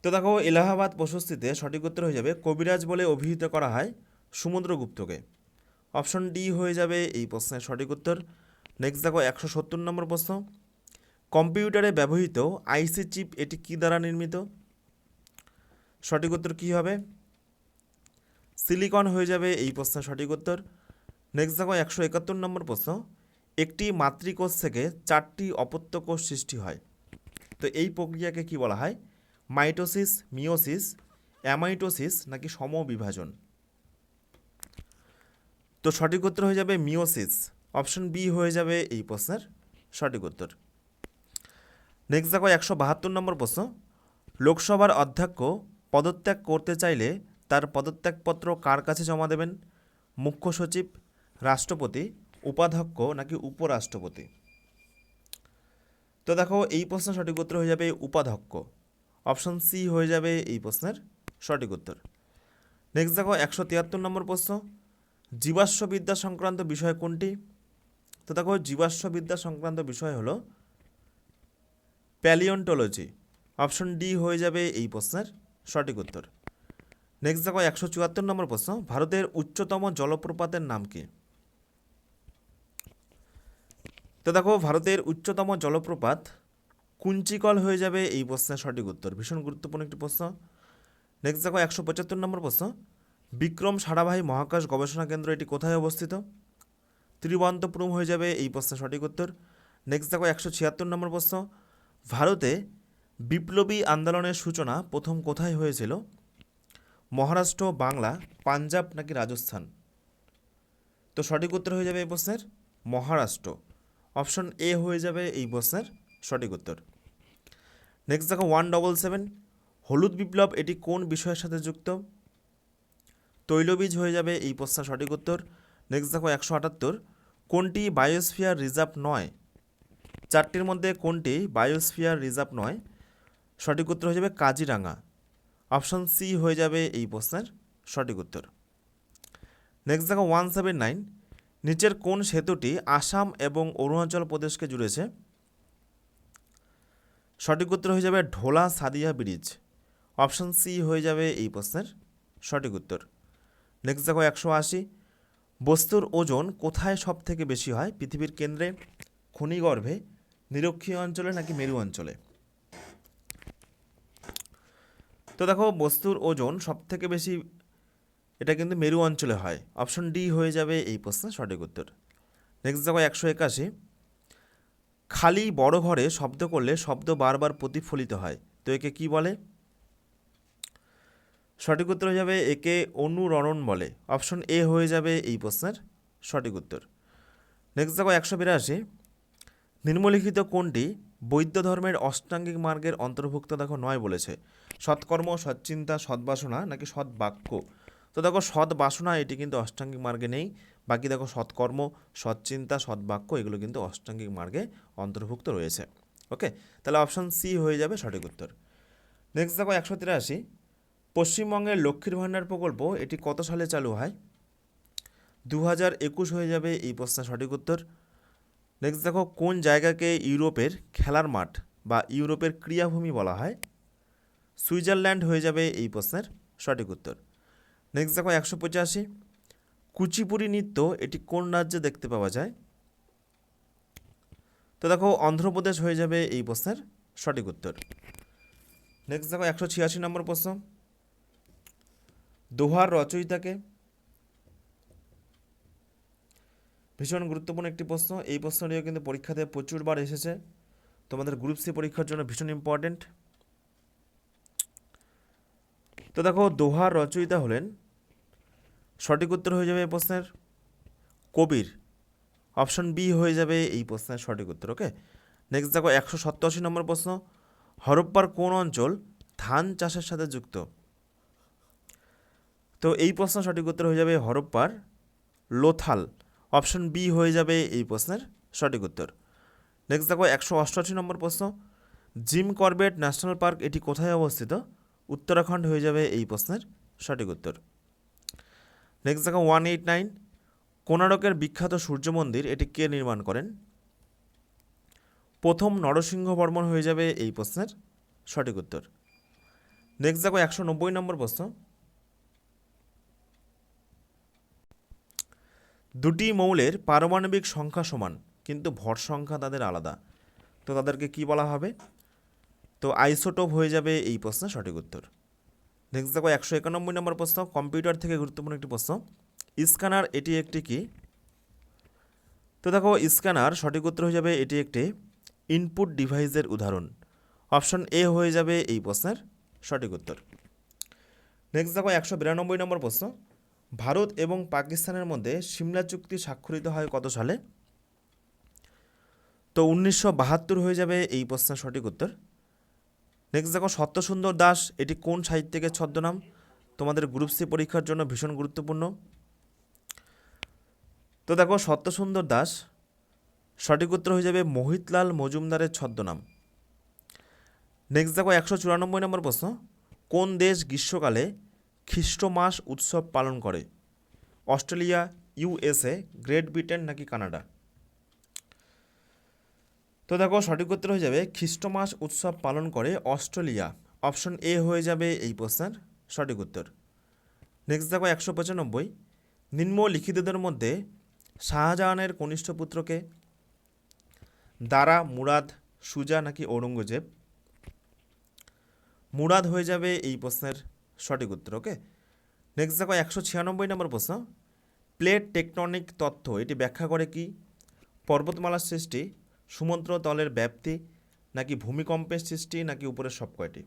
তো দেখো এলাহাবাদ প্রশস্তিতে সঠিক উত্তর হয়ে যাবে কবিরাজ বলে অভিহিত করা হয় সমুদ্রগুপ্তকে। অপশন ডি হয়ে যাবে এই প্রশ্নের সঠিক উত্তর। নেক্সট দেখো 170 নম্বর প্রশ্ন, কম্পিউটারে ব্যবহৃত আইসি চিপ এটি কী দ্বারা নির্মিত? সঠিক উত্তর কী হবে? সিলিকন হয়ে যাবে এই প্রশ্নের সঠিক উত্তর। নেক্সট দেখো 171 নম্বর প্রশ্ন, একটি মাতৃকোষ থেকে 4টি অপত্য কোষ সৃষ্টি হয়। তো এই প্রক্রিয়াকে কি বলা হয়? মাইটোসিস, মিওসিস, অ্যামাইটোসিস নাকি সমবিভাজন? তো সঠিক উত্তর হয়ে যাবে মিওসিস। অপশন বি হয়ে যাবে এই প্রশ্নের সঠিক উত্তর। নেক্সট দেখো 172 নম্বর প্রশ্ন, লোকসভার অধ্যক্ষ পদত্যাগ করতে চাইলে তার পদত্যাগপত্র কার কাছে জমা দেবেন? মুখ্য সচিব, রাষ্ট্রপতি, উপাধ্যক্ষ নাকি উপরাষ্ট্রপতি? তো দেখো এই প্রশ্নের সঠিক উত্তর হয়ে যাবে উপাধ্যক্ষ। অপশন সি হয়ে যাবে এই প্রশ্নের সঠিক উত্তর। নেক্সট দেখো 173 নম্বর প্রশ্ন, জীবাশ্মবিদ্যা সংক্রান্ত বিষয় কোনটি? তো দেখো জীবাশ্মবিদ্যা সংক্রান্ত বিষয় হলো প্যালিওন্টোলজি। অপশন ডি হয়ে যাবে এই প্রশ্নের সঠিক উত্তর। নেক্সট দেখো 174 নম্বর প্রশ্ন, ভারতের উচ্চতম জলপ্রপাতের নাম কি? তো দেখো ভারতের উচ্চতম জলপ্রপাত কুঞ্চিকল হয়ে যাবে এই প্রশ্নের সঠিক উত্তর। ভীষণ গুরুত্বপূর্ণ একটি প্রশ্ন। নেক্সট দেখো 175 নম্বর প্রশ্ন, বিক্রম সারাভাই মহাকাশ গবেষণা কেন্দ্র এটি কোথায় অবস্থিত? তিরুবনন্তপুরম হয়ে যাবে এই প্রশ্নের সঠিক উত্তর। নেক্সট দেখো 176 নম্বর প্রশ্ন, ভারতে বিপ্লবী আন্দোলনের সূচনা প্রথম কোথায় হয়েছিল? মহারাষ্ট্র, বাংলা, পাঞ্জাব নাকি রাজস্থান? তো সঠিক উত্তর হয়ে যাবে এই প্রশ্নের মহারাষ্ট্র। অপশন এ হয়ে যাবে এই প্রশ্নের সঠিক উত্তর। নেক্সট দেখো 177, হলুদ বিপ্লব এটি কোন বিষয়ের সাথে যুক্ত? তৈলবীজ হয়ে যাবে এই প্রশ্নের সঠিক উত্তর। নেক্সট দেখো 178, কোনটি বায়োস্ফিয়ার রিজার্ভ নয়? 4টির মধ্যে কোনটি বায়োস্ফিয়ার রিজার্ভ নয়? সঠিক উত্তর হয়ে যাবে কাজিরাঙা। অপশন সি হয়ে যাবে এই প্রশ্নের সঠিক উত্তর। নেক্সট দেখো 179, নিচের কোন সেতুটি আসাম এবং অরুণাচল প্রদেশকে জুড়েছে? সঠিক উত্তর হয়ে যাবে ঢোলা সাদিয়া ব্রিজ। অপশন সি হয়ে যাবে এই প্রশ্নের সঠিক উত্তর। নেক্সট দেখো 180, বস্তুর ওজন কোথায় সব থেকে বেশি হয়? পৃথিবীর কেন্দ্রে, খনিগর্ভে, নিরক্ষীয় অঞ্চলে নাকি মেরু অঞ্চলে? তো দেখো বস্তুর ওজন সব থেকে বেশি এটা কিন্তু মেরু অঞ্চলে হয়। অপশন ডি হয়ে যাবে এই প্রশ্নের সঠিক উত্তর। নেক্সট দেখো 181, খালি বড় ঘরে শব্দ করলে শব্দ বারবার প্রতিফলিত হয়, তো একে কি বলে? সঠিক উত্তর হয়ে যাবে একে অনুরণন বলে। অপশন এ হয়ে যাবে এই প্রশ্নের সঠিক উত্তর। নেক্সট দেখো 182, নিম্নলিখিত কোনটি বৌদ্ধ ধর্মের অষ্টাঙ্গিক মার্গের অন্তর্ভুক্ত দেখো নয় বলেছে? সৎকর্ম, সৎচিন্তা, সদ্বাসনা নাকি সদ্বাক্য? তো দেখো সদ্বাসনা এটি কিন্তু অষ্টাঙ্গিক মার্গে নেই। বাকি দেখো সৎকর্ম, সৎচিন্তা, সদ্বাক্য এগুলো কিন্তু অষ্টাঙ্গিক মার্গে অন্তর্ভুক্ত রয়েছে। ওকে, তাহলে অপশন সি হয়ে যাবে সঠিক উত্তর। নেক্সট দেখো 183, পশ্চিমবঙ্গের লক্ষ্মীর ভাণ্ডার প্রকল্প এটি কত সালে চালু হয়? 2021 হয়ে যাবে এই প্রশ্নের সঠিক উত্তর। নেক্সট দেখো কোন জায়গাকে ইউরোপের খেলার মাঠ বা ইউরোপের ক্রীড়াভূমি বলা হয়? সুইজারল্যান্ড হয়ে যাবে এই প্রশ্নের সঠিক উত্তর। নেক্সট দেখো 185, কুচিপুড়ি নৃত্য এটি কোন রাজ্যে দেখতে পাওয়া যায়? তো দেখো অন্ধ্রপ্রদেশ হয়ে যাবে এই প্রশ্নের সঠিক উত্তর। নেক্সট দেখো 186 নম্বর প্রশ্ন, দোহার রচয়িতাকে? ভীষণ গুরুত্বপূর্ণ একটি প্রশ্ন, এই প্রশ্নটিও কিন্তু পরীক্ষাতে প্রচুরবার এসেছে, তোমাদের গ্রুপ সি পরীক্ষার জন্য ভীষণ ইম্পর্টেন্ট। তো দেখো দোহার রচয়িতা হলেন, সঠিক উত্তর হয়ে যাবে এই প্রশ্নের কবির, অপশন বি হয়ে যাবে এই প্রশ্নের সঠিক উত্তর। ওকে, নেক্সট দেখো 187 নম্বর প্রশ্ন, হরপ্পার কোন অঞ্চল ধান চাষের সাথে যুক্ত? তো এই প্রশ্ন সঠিক উত্তর হয়ে যাবে হরপ্পার লোথাল, অপশন বি হয়ে যাবে এই প্রশ্নের সঠিক উত্তর। নেক্সট দেখো 188 নম্বর প্রশ্ন, জিম করবেট ন্যাশনাল পার্ক এটি কোথায় অবস্থিত? উত্তরাখণ্ড হয়ে যাবে এই প্রশ্নের সঠিক উত্তর। নেক্সট দেখো 189, কোণারকের বিখ্যাত সূর্য মন্দির এটি কে নির্মাণ করেন? প্রথম নরসিংহবর্মন হয়ে যাবে এই প্রশ্নের সঠিক উত্তর। নেক্সট দেখো 190 নম্বর প্রশ্ন, দুটি মৌলের পারমাণবিক সংখ্যা সমান কিন্তু ভর সংখ্যা তাদের আলাদা, তো তাদেরকে কি বলা হবে? তো আইসোটোপ হয়ে যাবে এই প্রশ্নের সঠিক উত্তর। নেক্সট দেখো 191 নম্বর প্রশ্ন, কম্পিউটার থেকে গুরুত্বপূর্ণ একটি প্রশ্ন, স্ক্যানার এটি একটি কি? তো দেখো স্ক্যানার সঠিক উত্তর হয়ে যাবে এটি একটি ইনপুট ডিভাইসের উদাহরণ, অপশন এ হয়ে যাবে এই প্রশ্নের সঠিক উত্তর। নেক্সট দেখো 192 নম্বর প্রশ্ন, ভারত এবং পাকিস্তানের মধ্যে সিমলা চুক্তি স্বাক্ষরিত হয় কত সালে? তো 1972 হয়ে যাবে এই প্রশ্নের সঠিক উত্তর। নেক্সট দেখো সত্যসুন্দর দাস এটি কোন সাহিত্যিকের ছদ্মনাম? তোমাদের গ্রুপ সি পরীক্ষার জন্য ভীষণ গুরুত্বপূর্ণ। তো দেখো সত্যসুন্দর দাস সঠিক উত্তর হয়ে যাবে মোহিতলাল মজুমদারের ছদ্মনাম। নেক্সট দেখো 194 নম্বর প্রশ্ন, কোন দেশ গ্রীষ্মকালে খ্রিস্টমাস উৎসব পালন করে? অস্ট্রেলিয়া, ইউএসএ, গ্রেট ব্রিটেন নাকি কানাডা? তো দেখো সঠিক উত্তর হয়ে যাবে খ্রিস্টমাস উৎসব পালন করে অস্ট্রেলিয়া, অপশন এ হয়ে যাবে এই প্রশ্নের সঠিক উত্তর। নেক্সট দেখো 195, নিম্নলিখিতদের মধ্যে শাহজাহানের কনিষ্ঠ পুত্রকে? দারা, মুরাদ, সুজা নাকি ঔরঙ্গজেব? মুরাদ হয়ে যাবে এই প্রশ্নের সঠিক উত্তর। ওকে, নেক্সট দেখো 196 নম্বর প্রশ্ন, প্লেট টেকটনিক তত্ত্ব এটি ব্যাখ্যা করে কি? পর্বতমালার সৃষ্টি, সমুদ্র তলের ব্যাপ্তি নাকি ভূমিকম্পের সৃষ্টি নাকি উপরের সব কয়টি?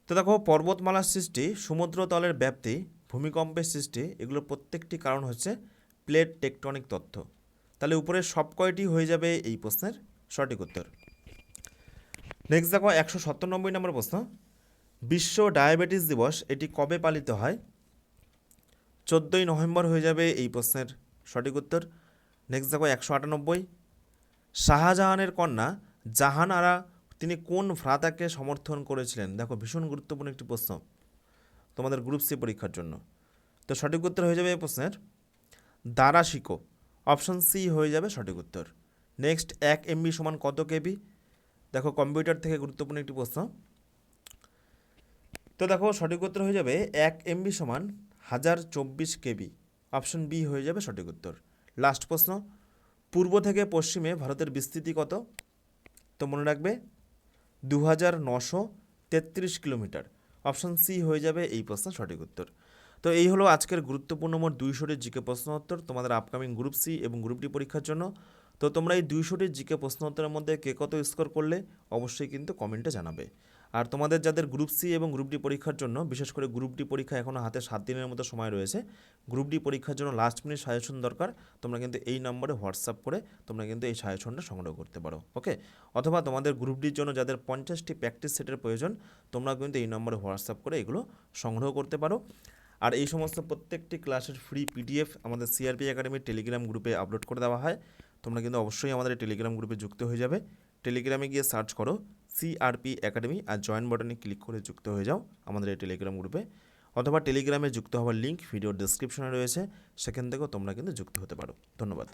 তো দেখো পর্বতমালার সৃষ্টি, সমুদ্র তলের ব্যাপ্তি, ভূমিকম্পের সৃষ্টি এগুলোর প্রত্যেকটি কারণ হচ্ছে প্লেট টেকটনিক তত্ত্ব, তাহলে উপরের সব কয়টি হয়ে যাবে এই প্রশ্নের সঠিক উত্তর। নেক্সট দেখো 197 নম্বর প্রশ্ন, বিশ্ব ডায়াবেটিস দিবস এটি কবে পালিত হয়? 14ই নভেম্বর হয়ে যাবে এই প্রশ্নের সঠিক উত্তর। নেক্সট দেখো 198, শাহজাহানের কন্যা জাহান আরা তিনি কোন ভ্রাতাকে সমর্থন করেছিলেন? দেখো ভীষণ গুরুত্বপূর্ণ একটি প্রশ্ন তোমাদের গ্রুপ সি পরীক্ষার জন্য। তো সঠিক উত্তর হয়ে যাবে এই প্রশ্নের দারা শিকো, অপশন সি হয়ে যাবে সঠিক উত্তর। নেক্সট 1 MB সমান কত কেবি? দেখো কম্পিউটার থেকে গুরুত্বপূর্ণ একটি প্রশ্ন। তো দেখো সঠিক উত্তর হয়ে যাবে 1 MB সমান 1024 কেবি, অপশন বি হয়ে যাবে সঠিক উত্তর। লাস্ট প্রশ্ন, পূর্ব থেকে পশ্চিমে ভারতের বিস্তৃতি কত? তো মনে রাখবে 2933 কিলোমিটার, অপশন সি হয়ে যাবে এই প্রশ্নের সঠিক উত্তর। তো এই হলো আজকের গুরুত্বপূর্ণ মোট 200টির জিকে প্রশ্ন উত্তর তোমাদের আপকামিং গ্রুপ সি এবং গ্রুপ ডি পরীক্ষার জন্য। তো তোমরা এই 200টির জিকে প্রশ্ন উত্তরের মধ্যে কে কত স্কোর করলে অবশ্যই কিন্তু কমেন্টে জানাবে। আর তোমাদের যাদের গ্রুপ সি এবং গ্রুপ ডি পরীক্ষার জন্য, বিশেষ করে গ্রুপ ডি পরীক্ষা এখনও হাতে 7 দিনের মতো সময় রয়েছে, গ্রুপ ডি পরীক্ষার জন্য লাস্ট মিনিট সাজেশন দরকার, তোমরা কিন্তু এই নম্বরে হোয়াটসঅ্যাপ করে তোমরা কিন্তু এই সাজেশনটা সংগ্রহ করতে পারো। ওকে, অথবা তোমাদের গ্রুপ ডির জন্য যাদের 50টি প্র্যাকটিস সেটের প্রয়োজন, তোমরা কিন্তু এই নম্বরে হোয়াটসঅ্যাপ করে এগুলো সংগ্রহ করতে পারো। আর এই সমস্ত প্রত্যেকটি ক্লাসের ফ্রি পিডিএফ আমাদের সিআরপি একাডেমির টেলিগ্রাম গ্রুপে আপলোড করে দেওয়া হয়। তোমরা কিন্তু অবশ্যই আমাদের এই টেলিগ্রাম গ্রুপে যুক্ত হয়ে যাবে। টেলিগ্রামে গিয়ে সার্চ করো সিআরপি একাডেমি আর জয়েন বাটনে ক্লিক করে যুক্ত হয়ে যাও আমাদের এই টেলিগ্রাম গ্রুপে, অথবা টেলিগ্রামে যুক্ত হওয়ার লিঙ্ক ভিডিওর ডেসক্রিপশনে রয়েছে, সেখান থেকেও তোমরা কিন্তু যুক্ত হতে পারো। ধন্যবাদ।